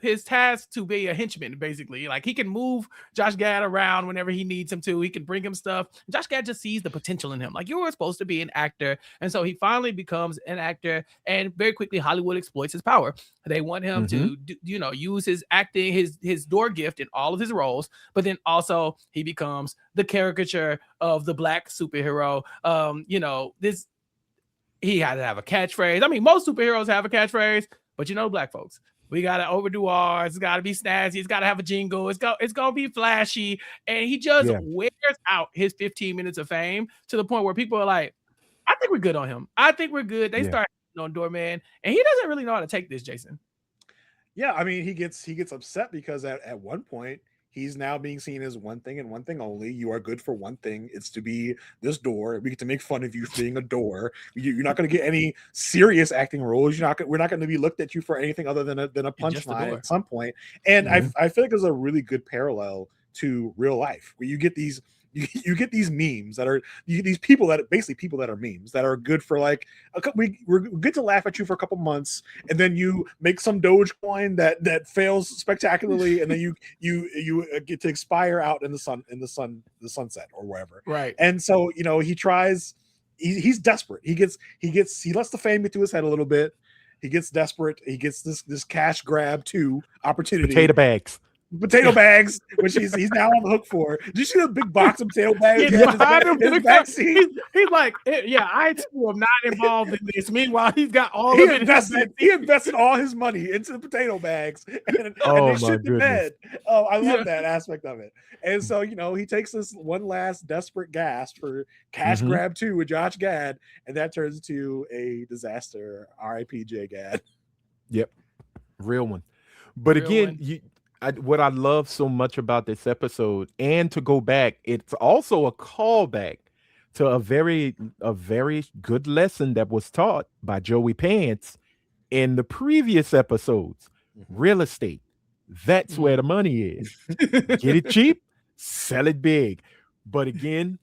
his task to be a henchman, basically. Like he can move Josh Gad around whenever he needs him to. He can bring him stuff. Josh Gad just sees the potential in him. Like, you were supposed to be an actor, and so he finally becomes an actor, and very quickly Hollywood exploits his power. They want him to use his acting, his door gift in all of his roles, but then also he becomes the caricature of the black superhero. He had to have a catchphrase. I mean, most superheroes have a catchphrase, but black folks, we gotta overdo ours. It's gotta be snazzy. It's gotta have a jingle. It's gonna be flashy, and he just wears out his 15 minutes of fame to the point where people are like, I think we're good on him. I think we're good. They start on doorman, and he doesn't really know how to take this, Jason. Yeah, I mean, he gets upset because at one point he's now being seen as one thing and one thing only. You are good for one thing. It's to be this door. We get to make fun of you for being a door. You're not going to get any serious acting roles. We're not going to be looked at you for anything other than a punchline at some point. And I feel like there's a really good parallel to real life where you get these memes that are these people that are memes that are good for like we're good to laugh at you for a couple months, and then you make some Dogecoin that fails spectacularly, and then you get to expire out in the sunset or wherever. Right. And so he tries he's desperate. He lets the fame get to his head a little bit. He gets desperate. He gets this cash grab too opportunity. Potato bags, which he's now on the hook for. Did you see the big box of potato bags? He's like, yeah, I too am not involved in this. Meanwhile, he's got all he of invested, it. He invested all his money into the potato bags and they shit the bed. Oh, I love that aspect of it. And so, he takes this one last desperate gasp for cash grab 2 with Josh Gad, and that turns into a disaster. R.I.P. J. Gad. Yep, real one. But again, what I love so much about this episode, and to go back, it's also a callback to a very good lesson that was taught by Joey Pants in the previous episodes. Real estate. That's where the money is. Get it cheap, sell it big. But again,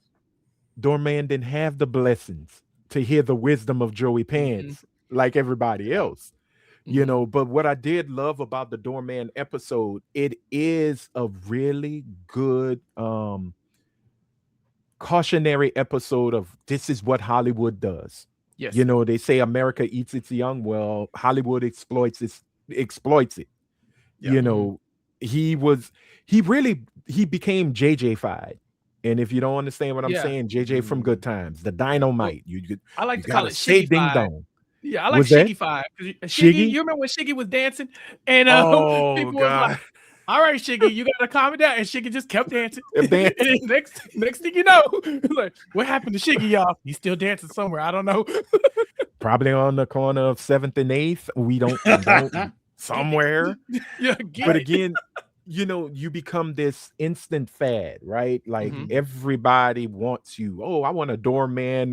Doorman didn't have the blessings to hear the wisdom of Joey Pants like everybody else. But what I did love about the Doorman episode, it is a really good cautionary episode of this is what Hollywood does. Yes. They say America eats its young. Well, Hollywood exploits it. Yep. He became JJ-fied. And if you don't understand what I'm saying, JJ from Good Times, the dynamite. I like to call it Shiggy ding dong. Yeah, I like Shiggy-fied. Shiggy, you remember when Shiggy was dancing? And people was like, all right, Shiggy, you gotta calm it down. And Shiggy just kept dancing. And next thing you know, like, what happened to Shiggy, y'all? He's still dancing somewhere. I don't know. Probably on the corner of 7th and 8th. We don't somewhere. But again, you become this instant fad, right? Like everybody wants you. Oh, I want a Doorman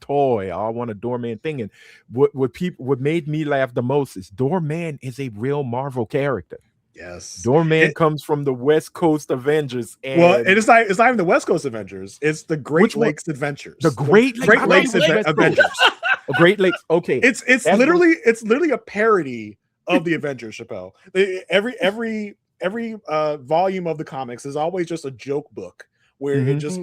toy. I want a Doorman thing. And what made me laugh the most is Doorman is a real Marvel character. Yes, Doorman comes from the West Coast Avengers. And it's not even the West Coast Avengers. It's the Great Lakes Adventures. The Great Lakes Avengers. Great Lakes. Okay, it's literally a parody of the Avengers. Chappelle. Every volume of the comics is always just a joke book where it just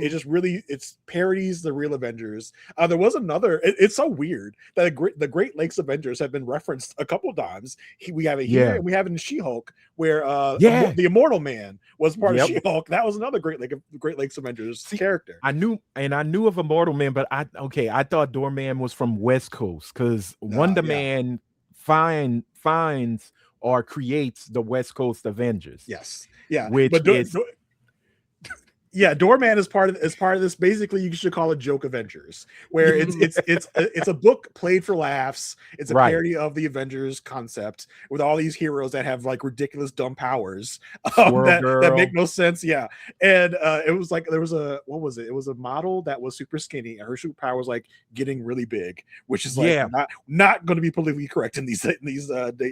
parodies the real Avengers. There was another. It's so weird that the Great Lakes Avengers have been referenced a couple of times. We have it here, and we have it in She-Hulk, where the Immortal Man was part of She-Hulk. That was another Great Lakes Avengers character. I knew of Immortal Man, but I thought Doorman was from West Coast because Wonder Man finds or creates the West Coast Avengers. Yes, yeah, which is. Yeah, Doorman is part of this. Basically, you should call it Joke Avengers, where it's a book played for laughs. It's a parody of the Avengers concept with all these heroes that have like ridiculous dumb powers that make no sense. Yeah, and it was like there was what was it? It was a model that was super skinny, and her superpower was like getting really big, which is like not going to be politically correct in these day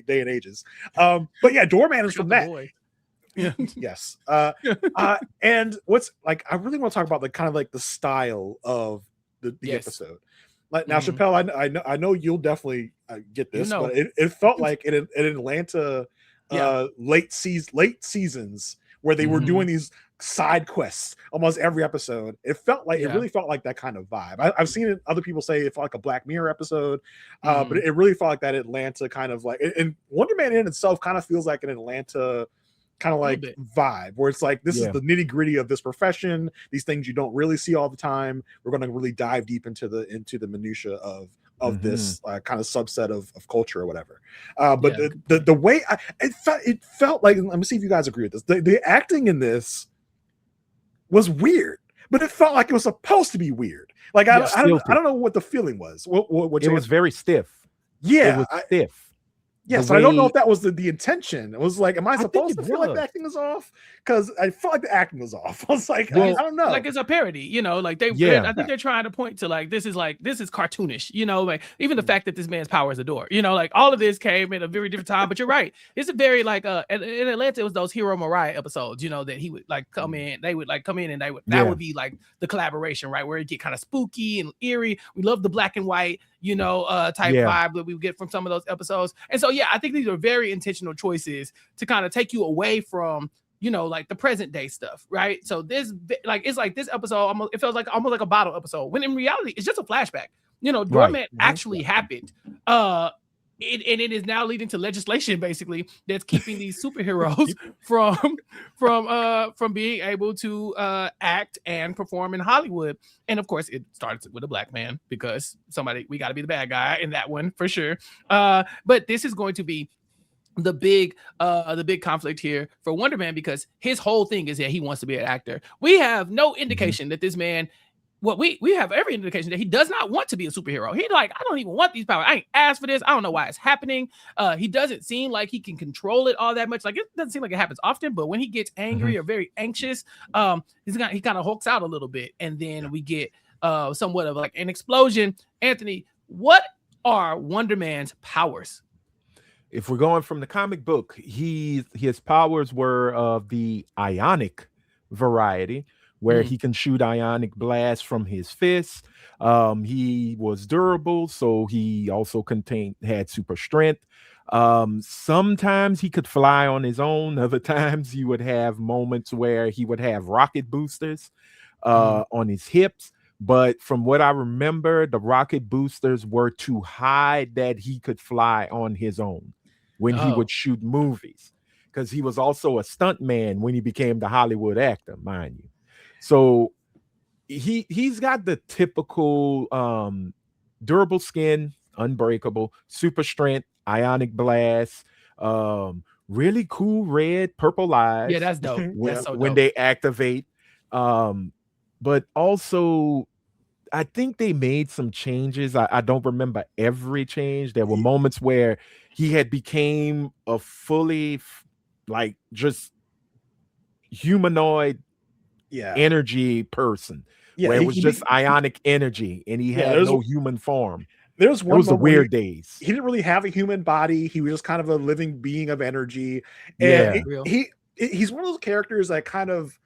and ages. But yeah, Doorman is from that. Boy. Yes. And what's like, I really want to talk about the kind of like the style of the episode. Like now, Chappelle, I know you'll definitely get this, but it felt like in Atlanta, late seasons where they were doing these side quests almost every episode. It really felt like that kind of vibe. I've seen other people say it felt like a Black Mirror episode, but it really felt like that Atlanta kind of like, and Wonder Man in itself kind of feels like an Atlanta kind of like vibe where it's like this is the nitty gritty of this profession, these things you don't really see all the time. We're going to really dive deep into the minutia of this kind of subset of culture or whatever. But the way it felt like, let me see if you guys agree with this. The acting in this was weird, but it felt like it was supposed to be weird. Like I don't know what the feeling was. What it was very stiff. Yeah, it was stiff. Yes, I don't know if that was the intention. It was like, am I supposed to feel like the acting is off? Because I felt like the acting was off. I was like, I don't know. Like it's a parody, like I think they're trying to point to like this is cartoonish, like even the fact that this man's power is a door, like all of this came at a very different time. But you're right, it's a very like in Atlanta it was those Hero Mariah episodes, that he would like come in, they would like come in and that would be like the collaboration, right, where it get kind of spooky and eerie. We love the black and white type vibe that we get from some of those episodes. And so, I think these are very intentional choices to kind of take you away from, like the present day stuff, right? So it's like this episode it feels like almost like a bottle episode, when in reality it's just a flashback. Doorman actually happened. It is now leading to legislation basically that's keeping these superheroes from being able to act and perform in Hollywood. And of course, it starts with a black man, because we got to be the bad guy in that one for sure. But this is going to be the big conflict here for Wonder Man, because his whole thing is that he wants to be an actor. We have no indication that this man. Well, we have every indication that he does not want to be a superhero. He's like, I don't even want these powers. I ain't asked for this. I don't know why it's happening. He doesn't seem like he can control it all that much. Like, it doesn't seem like it happens often, but when he gets angry or very anxious, he kind of hulks out a little bit. And then we get somewhat of like an explosion. Anthony, what are Wonder Man's powers? If we're going from the comic book, his powers were of the ionic variety, where he can shoot ionic blasts from his fists. He was durable, so he also had super strength. Sometimes he could fly on his own. Other times you would have moments where he would have rocket boosters on his hips. But from what I remember, the rocket boosters were to hide that he could fly on his own when he would shoot movies, because he was also a stunt man when he became the Hollywood actor, mind you. So he's got the typical durable skin, unbreakable, super strength, ionic blast, really cool red, purple eyes. Yeah, that's dope. That's so when dope. they activate. But also, I think they made some changes. I don't remember every change. There were moments where he had became a fully just humanoid energy person, where it was just ionic energy, and he had no human form. There was the weird days. He didn't really have a human body. He was just kind of a living being of energy. And he's one of those characters that kind of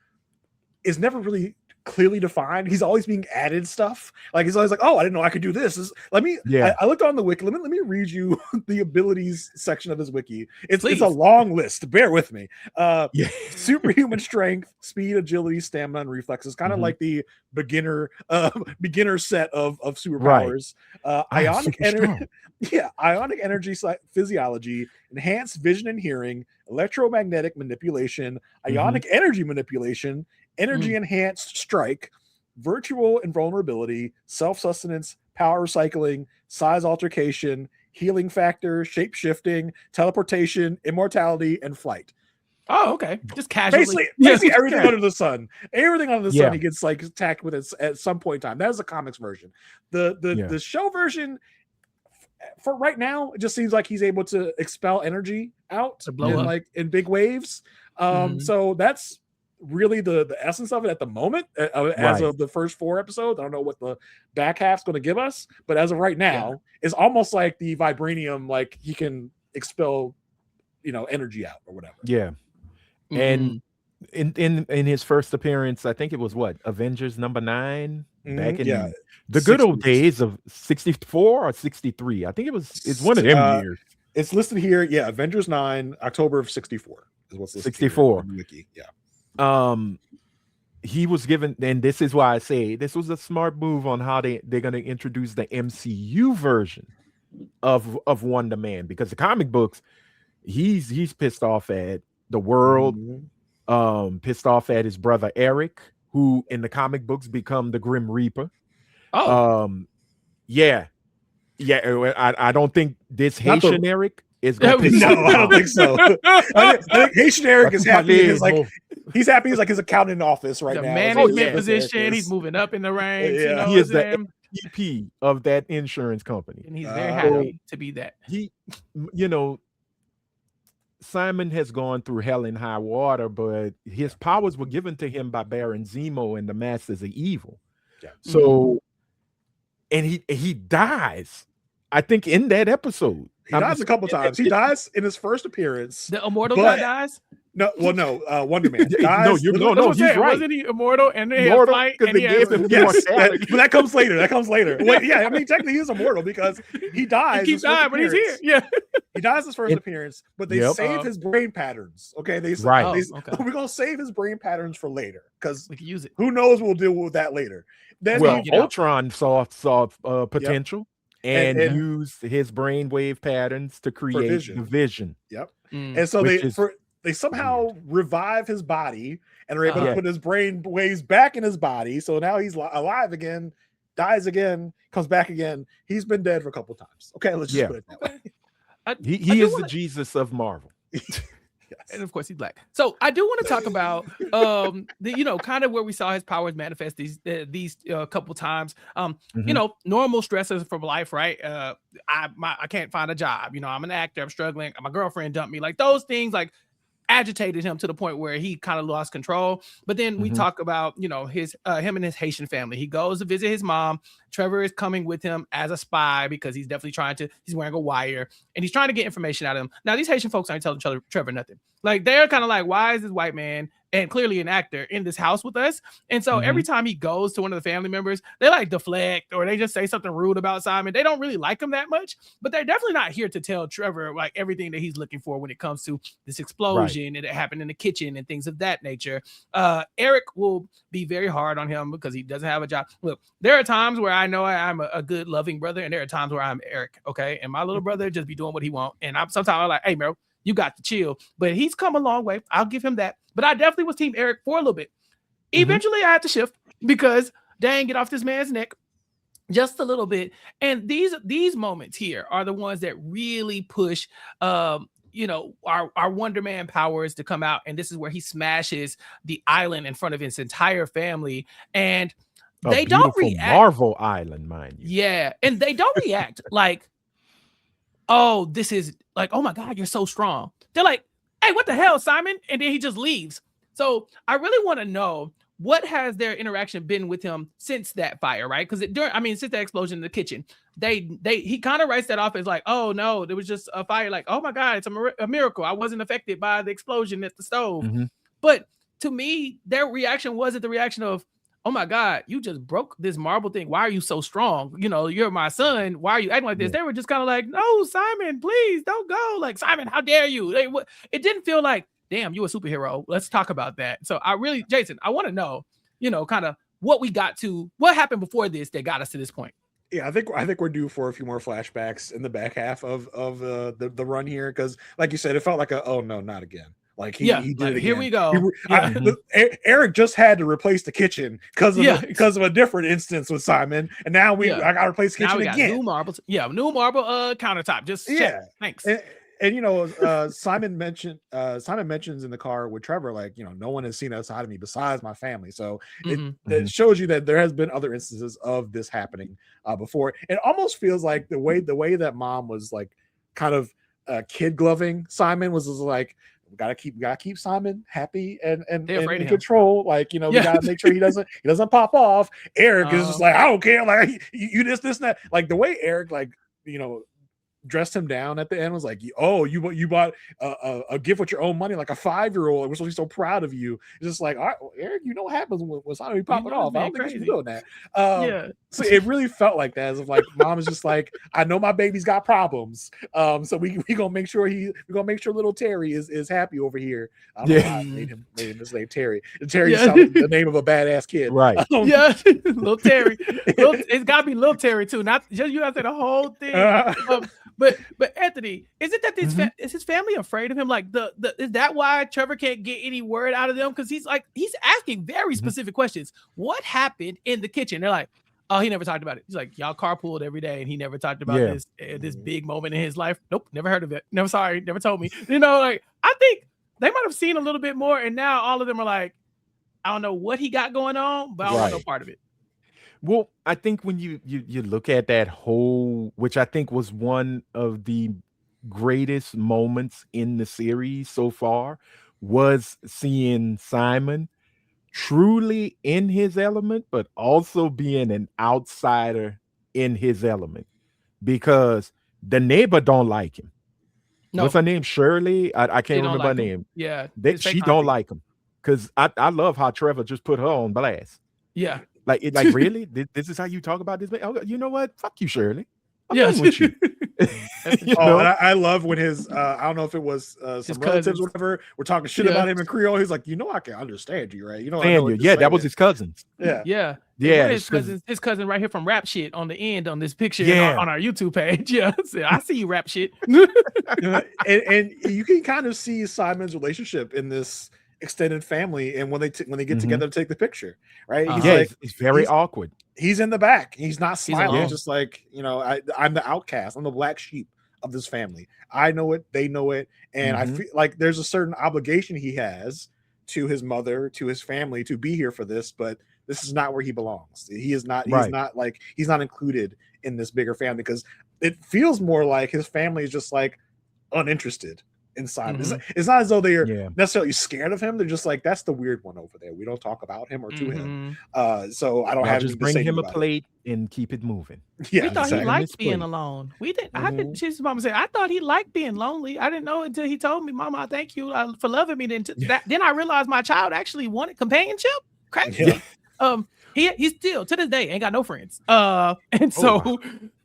is never really clearly defined. He's always being added stuff. Like, he's always like, oh, I didn't know I could do this. I looked on the wiki. Let me read you the abilities section of his wiki. It's a long list. Bear with me. Superhuman strength, speed, agility, stamina, and reflexes. Kind of like the beginner set of superpowers. Ionic energy. Ionic energy physiology, enhanced vision and hearing, electromagnetic manipulation, ionic energy manipulation, energy enhanced strike, virtual invulnerability, self-sustenance, power recycling, size altercation, healing factor, shape shifting, teleportation, immortality, and flight. Oh, okay. Just casually. Basically everything under the sun. Everything under the sun he gets like attacked with it at some point in time. That is the comics version. The show version, for right now, it just seems like he's able to expel energy out to blow up in big waves. So that's really the essence of it at the moment, as of the first 4 episodes. I don't know what the back half's going to give us, but as of right now, it's almost like the vibranium, like he can expel energy out or whatever. And in his first appearance, I think it was Avengers number 9 back in the good old days of 64 or 63. I think it's one of them years. It's listed here, Avengers 9, October of 64 is what's listed 64 here in the wiki. He was given, and this is why I say this was a smart move on how they're going to introduce the MCU version of Wonder Man, because the comic books, he's pissed off at the world, pissed off at his brother Eric, who in the comic books become the Grim Reaper. I don't think this Haitian Eric is going to No, I don't think so. I think Haitian Eric is happy. He's happy. He's like his accountant office right now. Management position. He's moving up in the ranks. He is the VP of that insurance company, and he's very happy to be that. Simon has gone through hell and high water, but his powers were given to him by Baron Zemo and the Masters of Evil. So, and he dies, I think, in that episode. He dies a couple times. He dies in his first appearance. The immortal guy dies? No, well, no, Wonder Man No, dies. you're That's no, what I'm he's saying. right. Wasn't he immortal? And then he has Immortal, flight, 'cause and they he gave has him Yes, immortality. but that comes later. That comes later. Wait, yeah, I mean, technically he's immortal because he he dies. keeps His first dying, but he's here. appearance. Yeah. He dies his first And- appearance, but they Yep. save his brain patterns. Okay, Right. Oh, they okay. we're gonna save his brain patterns for later because We can use it. who knows? We'll deal with that later. Then Well, get out. Ultron saw potential and And- used his brainwave patterns to create Vision. the Vision. Yep. Mm. And so Which is they somehow revive his body and are able Uh-huh. to put his brain waves back in his body. So now he's alive again, dies again, comes back again. He's been dead for a couple times. Okay, let's just Yeah. put it that way. He I do is wanna- the Jesus of Marvel. And of course he's black. So I do want to talk about the kind of where we saw his powers manifest these couple times. Mhm. Normal stressors from life, right? I can't find a job. I'm an actor. I'm struggling. My girlfriend dumped me. Like those things, like agitated him to the point where he kind of lost control. But then we Mhm. talk about his him and his Haitian family. He goes to visit his mom. Trevor is coming with him as a spy because he's definitely he's wearing a wire and he's trying to get information out of him. Now these Haitian folks aren't telling Trevor nothing. Like they're kind of like, why is this white man and clearly an actor in this house with us? And so every time he goes to one of the family members, they like deflect or they just say something rude about Simon. They don't really like him that much, but they're definitely not here to tell Trevor like everything that he's looking for when it comes to this explosion and it happened in the kitchen and things of that nature. Eric will be very hard on him because he doesn't have a job. Look, there are times where I know I'm a good loving brother, and there are times where I'm Eric. Okay, and my little brother just be doing what he wants, and sometimes I'm like, hey, bro, you got to chill. But he's come a long way. I'll give him that. But I definitely was team Eric for a little bit. Eventually, I had to shift because dang, get off this man's neck just a little bit. And these moments here are the ones that really push our Wonder Man powers to come out. And this is where he smashes the island in front of his entire family. And they don't react. Marvel Island, mind you. Yeah, and they don't react like, oh, this is like, oh my God, you're so strong. They're like, hey, what the hell, Simon? And then he just leaves. So I really want to know what has their interaction been with him since that fire, right? Because since that explosion in the kitchen, he kind of writes that off as like, oh no, there was just a fire. Like, oh my God, it's a miracle. I wasn't affected by the explosion at the stove. But to me, their reaction wasn't the reaction of, oh my God, you just broke this marble thing. Why are you so strong? You're my son. Why are you acting like this? Yeah. They were just kind of like, no, Simon, please don't go. Like, Simon, how dare you? It didn't feel like, damn, you a superhero. Let's talk about that. So Jason, I want to know, kind of what happened before this that got us to this point. Yeah, I think we're due for a few more flashbacks in the back half of the run here because, like you said, it felt like oh no, not again. Like he did it again. Here we go. Eric just had to replace the kitchen because of a different instance with Simon, and now I got to replace the kitchen again. New marbles. Yeah, new marble countertop. Just check. Thanks. And Simon mentions in the car with Trevor, like, no one has seen outside of me besides my family. So it shows you that there has been other instances of this happening before. It almost feels like the way that mom was like kind of kid gloving Simon was like, we gotta keep Simon happy and in control. Like, we gotta make sure he doesn't pop off. Eric is just like, I don't care. Like you this and that. Like the way Eric dressed him down at the end was like, oh, you bought a gift with your own money, like a 5-year-old. We're supposed to be so proud of you. It's just like, all right, well, Eric, what happens when Simon popping off? I don't think you should be doing that. So it really felt like that, as if like mom is just like, I know my baby's got problems. So we gonna make sure little Terry is happy over here. I don't know why I made him his name Terry. Terry sounds like the name of a badass kid, right? Little Terry. It's gotta be little Terry too. Not just you have to say the whole thing. But Anthony, is it that is his family afraid of him? Like is that why Trevor can't get any word out of them? Because he's asking very specific questions. What happened in the kitchen? They're like, oh, he never talked about it. He's like, y'all carpooled every day, and he never talked about this big moment in his life. Nope, never heard of it. Never told me. Like I think they might have seen a little bit more, and now all of them are like, I don't know what he got going on, but I don't want no part of it. Well, I think when you look at that whole, which I think was one of the greatest moments in the series so far, was seeing Simon truly in his element, but also being an outsider in his element, because the neighbor don't like him. No, What's her name? Shirley. I she can't don't remember her like him. name. Yeah, That his fake she don't auntie. like him because I love how Trevor just put her on blast. Yeah, Like really, this is how you talk about this man? Oh, you know what? Fuck you, Shirley. I'm yeah. done with you. You Oh, know? and I love when his I don't know if it was His some relatives cousins. or whatever were talking shit Yeah. about him in Creole. He's like, I can understand you, right? I know what Daniel, you're yeah, that was saying. his cousins. Yeah. Yeah. Yeah, One of his it's 'cause- cousins, his cousin right here from Rap Shit on the end on this picture Yeah. on our YouTube page. Yeah. So I see you, Rap Shit. And you can kind of see Simon's relationship in this extended family, and when they get Mhm. together to take the picture, right? He's Uh-huh. Yeah, like, it's very he's- awkward. he's in the back. He's not smiling. alone. He's just like, I'm the outcast. I'm the black sheep of this family. I know it. They know it. And I Mhm. feel like there's a certain obligation he has to his mother, to his family, to be here for this. But this is not where he belongs. He is not. He's Right. not like he's not included in this bigger family because it feels more like his family is just like uninterested in Simon. Mhm. It's not as though they are Yeah. necessarily scared of him. They're just like, that's the weird one over there. We don't talk about him or to him. Mhm. So I don't Y'all have just anything to bring say him a about it. plate and keep it moving. Yeah, We thought exactly. he liked His being plate. alone. We didn't. I Mhm. didn't. His mama said, I thought he liked being lonely. I didn't know until he told me, Mama, I thank you for loving me. Then I realized my child actually wanted companionship. Crazy. Yeah. He still to this day ain't got no friends. And so wow.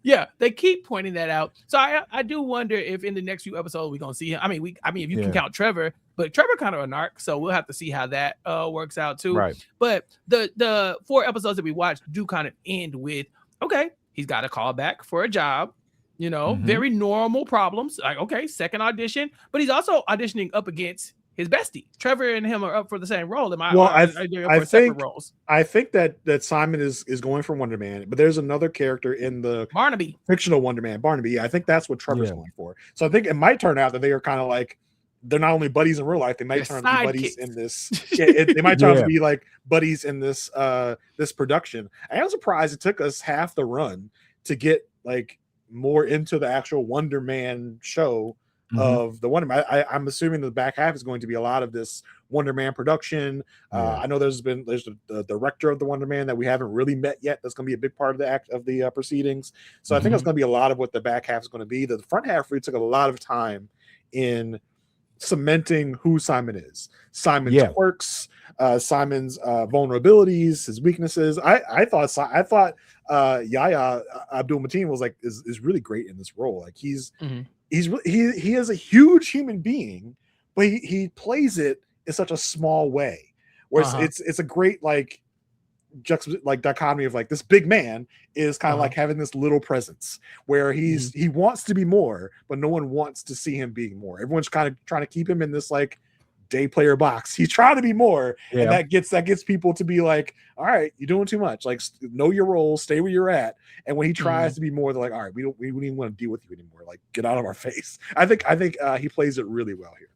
yeah, they keep pointing that out. So I do wonder if in the next few episodes we're gonna see him. I mean, if you can Yeah. count Trevor, but Trevor kind of a narc, so we'll have to see how that works out too. Right. But the 4 episodes that we watched do kind of end with, okay, he's got a call back for a job, Mhm. very normal problems. Like, okay, second audition, but he's also auditioning up against his bestie. Trevor and him are up for the same role. Well, Are they up I for separate think- roles? I think that Simon is going for Wonder Man, but there's another character in the Barnaby. fictional Wonder Man, Barnaby. Yeah, I think that's what Trevor's Yeah. going for. So I think it might turn out that they are kind of like they're not only buddies in real life, they might They're turn out to be buddies sidekicks. in this. Yeah, they might turn out Yeah. to be like buddies in this this production. I am surprised it took us half the run to get like more into the actual Wonder Man show Mhm. of the Wonder Man. I'm assuming the back half is going to be a lot of this Wonder Man production. Yeah. I know there's the director of the Wonder Man that we haven't really met yet. That's going to be a big part of the proceedings. So I think that's Mhm. going to be a lot of what the back half is going to be. The front half really took a lot of time in cementing who Simon is, Simon's Yeah. quirks, Simon's vulnerabilities, his weaknesses. I thought Yahya Abdul Mateen was like is really great in this role. Like he is a huge human being, but he plays it in such a small way. Whereas Uh-huh. it's a great like dichotomy of like this big man is kind of Uh-huh. like having this little presence where he wants to be more, but no one wants to see him being more. Everyone's kind of trying to keep him in this like day player box. He's trying to be more, Yeah. and that gets people to be like, all right, you're doing too much. Like know your role, stay where you're at. And when he tries to be more, they're like, all right, we don't even want to deal with you anymore. Like get out of our face. I think he plays it really well here.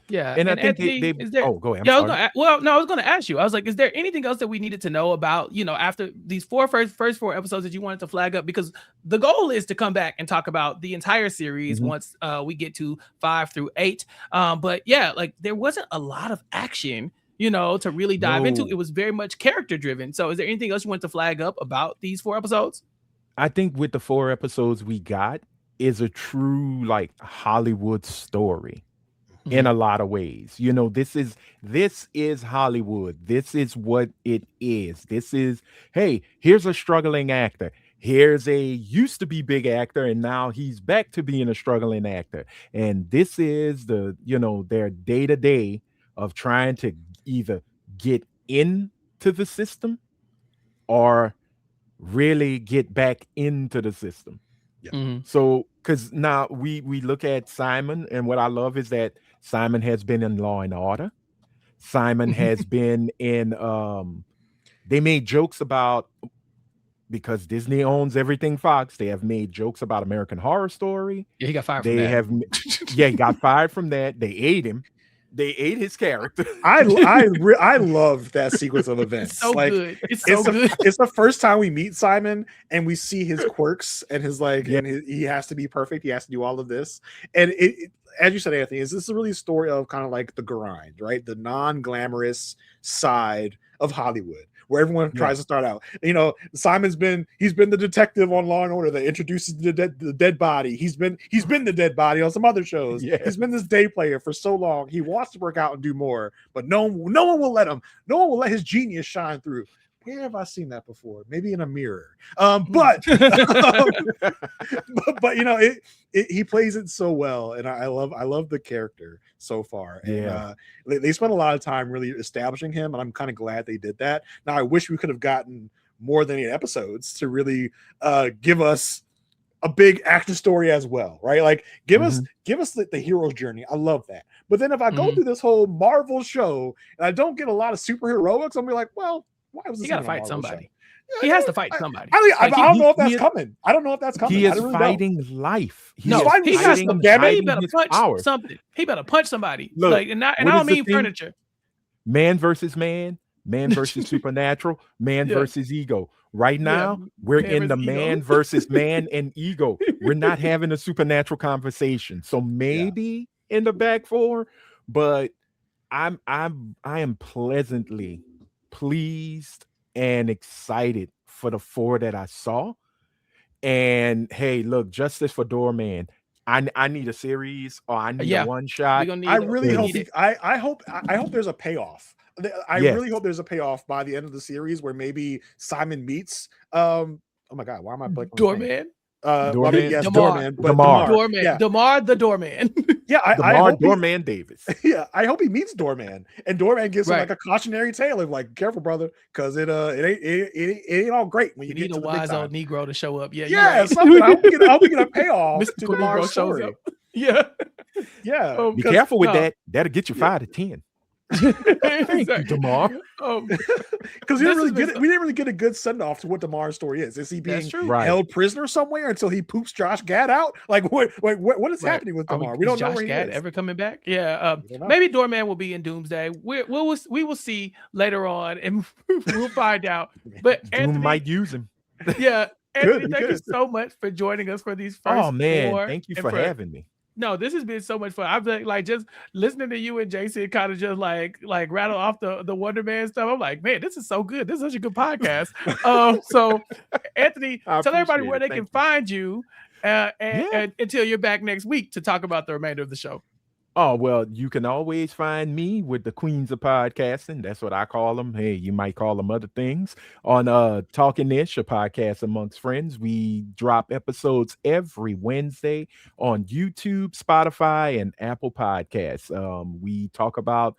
Yeah, And I think Anthony, they is there? oh, go ahead. I'm Yeah, sorry. I was going to ask you. I was like, is there anything else that we needed to know about? After these first 4 episodes that you wanted to flag up, because the goal is to come back and talk about the entire series Mhm. once we get to 5 through 8. But yeah, like there wasn't a lot of action, to really dive into. No. It was very much character driven. So, is there anything else you want to flag up about these 4 episodes? I think with the 4 episodes we got is a true like Hollywood story in a lot of ways. This is Hollywood. This is what it is. This is, hey, here's a struggling actor. Here's a used to be big actor and now he's back to being a struggling actor. And this is their day-to-day of trying to either get into the system or really get back into the system. So, because now we look at Simon, and what I love is that Simon has been in Law and Order. Simon has been in. They made jokes about, because Disney owns everything Fox. They have made jokes about American Horror Story. Yeah, he got fired from They that. have, yeah, he got fired from that. They ate him. They ate his character. I love that sequence of events. It's so like, good. It's so good. It's the first time we meet Simon and we see his quirks and his like, Yeah. and he has to be perfect. He has to do all of this. And it as you said, Anthony, this is really a story of kind of like the grind, right? The non-glamorous side of Hollywood, where everyone tries to start out. You know, Simon's he's been the detective on Law and Order that introduces the dead body. He's been the dead body on some other shows. Yes. He's been this day player for so long. He wants to work out and do more, but no one will let him. No one will let his genius shine through. Where have I seen that before? Maybe in a mirror. But you know, he plays it so well, and I love the character so far. Yeah. And they spent a lot of time really establishing him, and I'm kind of glad they did that. Now I wish we could have gotten more than 8 episodes to really give us a big action story as well, right? Like give us the hero's journey. I love that. But then if I go through this whole Marvel show and I don't get a lot of superheroics, I'll be like, well, why was this? He got to fight somebody. Yeah, he has to fight somebody. I don't know if that's coming. I don't know if that's coming. He is fighting life. He has to. He better punch something. He better punch somebody. Look, like, and I don't mean furniture. Man versus man versus supernatural, man versus ego. Right now, we're in the man versus man and ego. We're not having a supernatural conversation. So maybe in the back 4, but I am pleasantly pleased and excited for the 4 that I saw. And hey, look, justice for Doorman. I need a series, or I need a one shot. I really hope I hope there's a payoff. I really hope there's a payoff by the end of the series where maybe Simon meets oh my god, why am I blanking? Doorman? Doorman. Yes, Doorman. Damar the Doorman. I hope Doorman Davis. Yeah, I hope he meets Doorman, and Doorman gives him like a cautionary tale of like, careful, brother, because it ain't all great when you need get to a wise old Negro to show up. Something. I hope we get a payoff to Damar's story. Yeah. Be careful with that. That'll get you 5 to 10. Thank you, Damar. Because we didn't really get a good send off to what Damar's story is. Is he being held prisoner somewhere until he poops Josh Gad out? Like what is happening with Damar? We don't know where Gad ever coming back. Yeah, maybe Doorman will be in Doomsday. We will see later on, and we'll find out. But Anthony might use him. Yeah, Anthony, thank you so much for joining us for these first 4. Thank you for having me. No, this has been so much fun. I've been like just listening to you and Jason kind of just like rattle off the Wonder Man stuff. I'm like, man, this is so good. This is such a good podcast. So Anthony, tell everybody where they can find you and until you're back next week to talk about the remainder of the show. Oh, well, you can always find me with the Queens of Podcasting. That's what I call them. Hey, you might call them other things. On Talkin Ish, a podcast amongst friends. We drop episodes every Wednesday on YouTube, Spotify, and Apple Podcasts. We talk about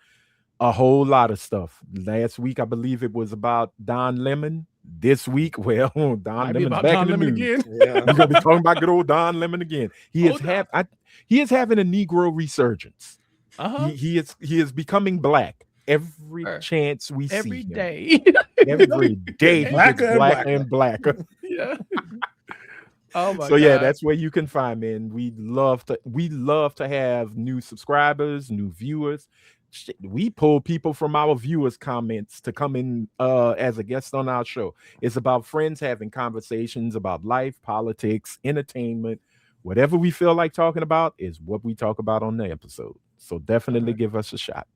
a whole lot of stuff. Last week, I believe it was about Don Lemon. This week, well, Don Lemon's back in the news. Again. Yeah. We're gonna be talking about good old Don Lemon again. He is having a Negro resurgence. He is becoming black every chance we see him. Every day. Every day, blacker and blacker. Yeah. Oh my so God. Yeah, that's where you can find me. And we love to have new subscribers, new viewers. We pull people from our viewers' comments to come in as a guest on our show. It's about friends having conversations about life, politics, entertainment. Whatever we feel like talking about is what we talk about on the episode. So definitely give us a shot.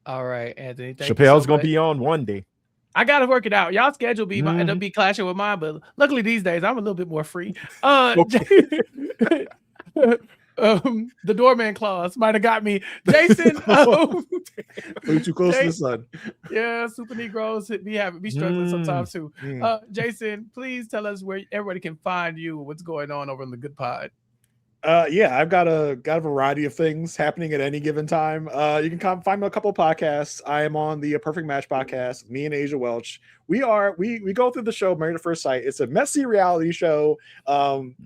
All right, Anthony. Chappelle's gonna be on one day. I gotta work it out. Y'all schedule end up be clashing with mine, but luckily these days I'm a little bit more free. The doorman clause might have got me. Jason, way too close to the sun. Yeah, Super Negroes be struggling sometimes too. Jason, please tell us where everybody can find you. What's going on over in the Good Pod? I've got a variety of things happening at any given time. You can find me on a couple of podcasts. I am on the Perfect Match podcast. Me and Asia Welch. We go through the show Married at First Sight. It's a messy reality show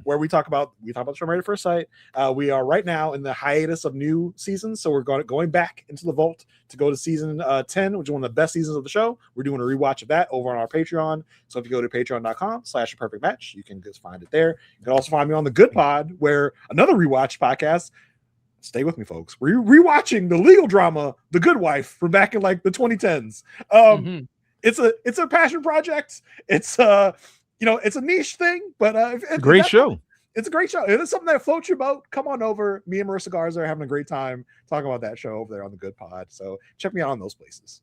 where we talk about the show Married at First Sight. We are right now in the hiatus of new seasons, so we're going back into the vault to go to season 10, which is one of the best seasons of the show. We're doing a rewatch of that over on our Patreon. So if you go to patreon.com/perfectmatch, you can just find it there. You can also find me on the Good Pod, where another rewatch podcast. Stay with me, folks. We're rewatching the legal drama, The Good Wife, from back in like the 2010s. It's a passion project. It's it's a niche thing, but great show. It's a great show. If it's something that floats your boat, come on over. Me and Marissa Garza are having a great time talking about that show over there on the Good Pod. So check me out on those places.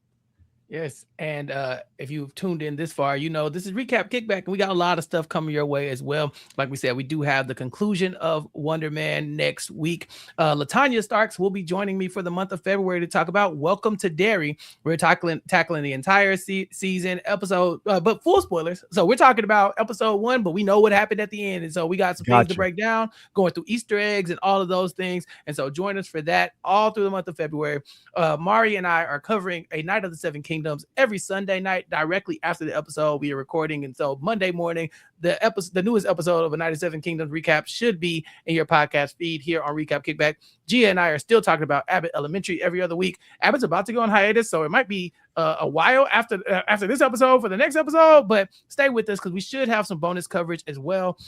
Yes, and if you've tuned in this far, you know this is Recap Kickback, and we got a lot of stuff coming your way as well. Like we said, we do have the conclusion of Wonder Man next week. Latanya Starks will be joining me for the month of February to talk about Welcome to Derry. We're tackling the entire season episode, but full spoilers. So we're talking about episode 1, but we know what happened at the end, and so we got some things to break down, going through Easter eggs and all of those things. And so join us for that all through the month of February. Mari and I are covering A Night of the Seven Kingdoms every Sunday night directly after the episode we are recording, and so Monday morning the newest episode of A Night of Seven Kingdoms recap should be in your podcast feed here on Recap Kickback. Gia and I are still talking about Abbott Elementary every other week. Abbott's about to go on hiatus, so it might be a while after this episode for the next episode, but stay with us because we should have some bonus coverage as well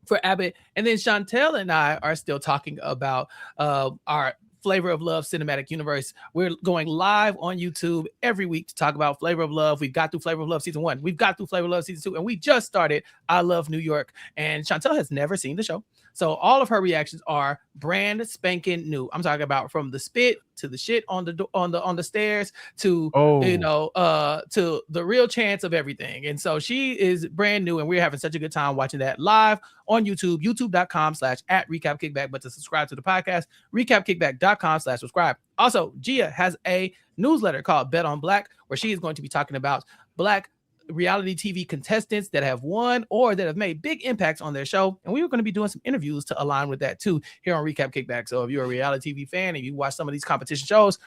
for Abbott. And then Chantel and I are still talking about our Flavor of Love cinematic universe. We're going live on YouTube every week to talk about Flavor of Love. We've got through Flavor of Love season 1. We've got through Flavor of Love season 2, and we just started I Love New York. And Chantel has never seen the show, so all of her reactions are brand spanking new. I'm talking about from the spit to the shit on the stairs to to the real chance of everything. And so she is brand new, and we're having such a good time watching that live on YouTube, youtube.com/@recapkickback. But to subscribe to the podcast, recapkickback.com/subscribe. Also, Gia has a newsletter called Bet on Black, where she is going to be talking about Black reality TV contestants that have won or that have made big impacts on their show. And we were going to be doing some interviews to align with that too here on Recap Kickback. So if you're a reality TV fan and you watch some of these competition shows,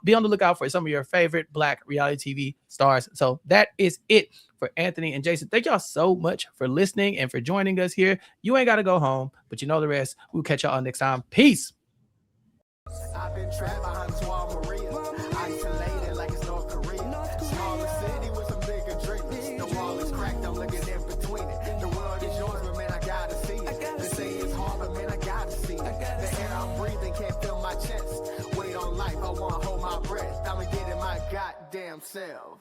be on the lookout for some of your favorite Black reality TV stars. So that is it for Anthony and Jason. Thank y'all so much for listening and for joining us here. You ain't got to go home, but you know the rest. We'll catch y'all next time. Peace. I've been trapped behind Maria, isolated like it's North Korea. Smaller city with some bigger dreams. The wall is cracked, I'm looking in between it. The world is yours, but man, I gotta see it. They say it's hard, but man, I gotta see it. The air I'm breathing can't feel my chest. Wait on life, I wanna hold my breath. I'ma get in my goddamn self.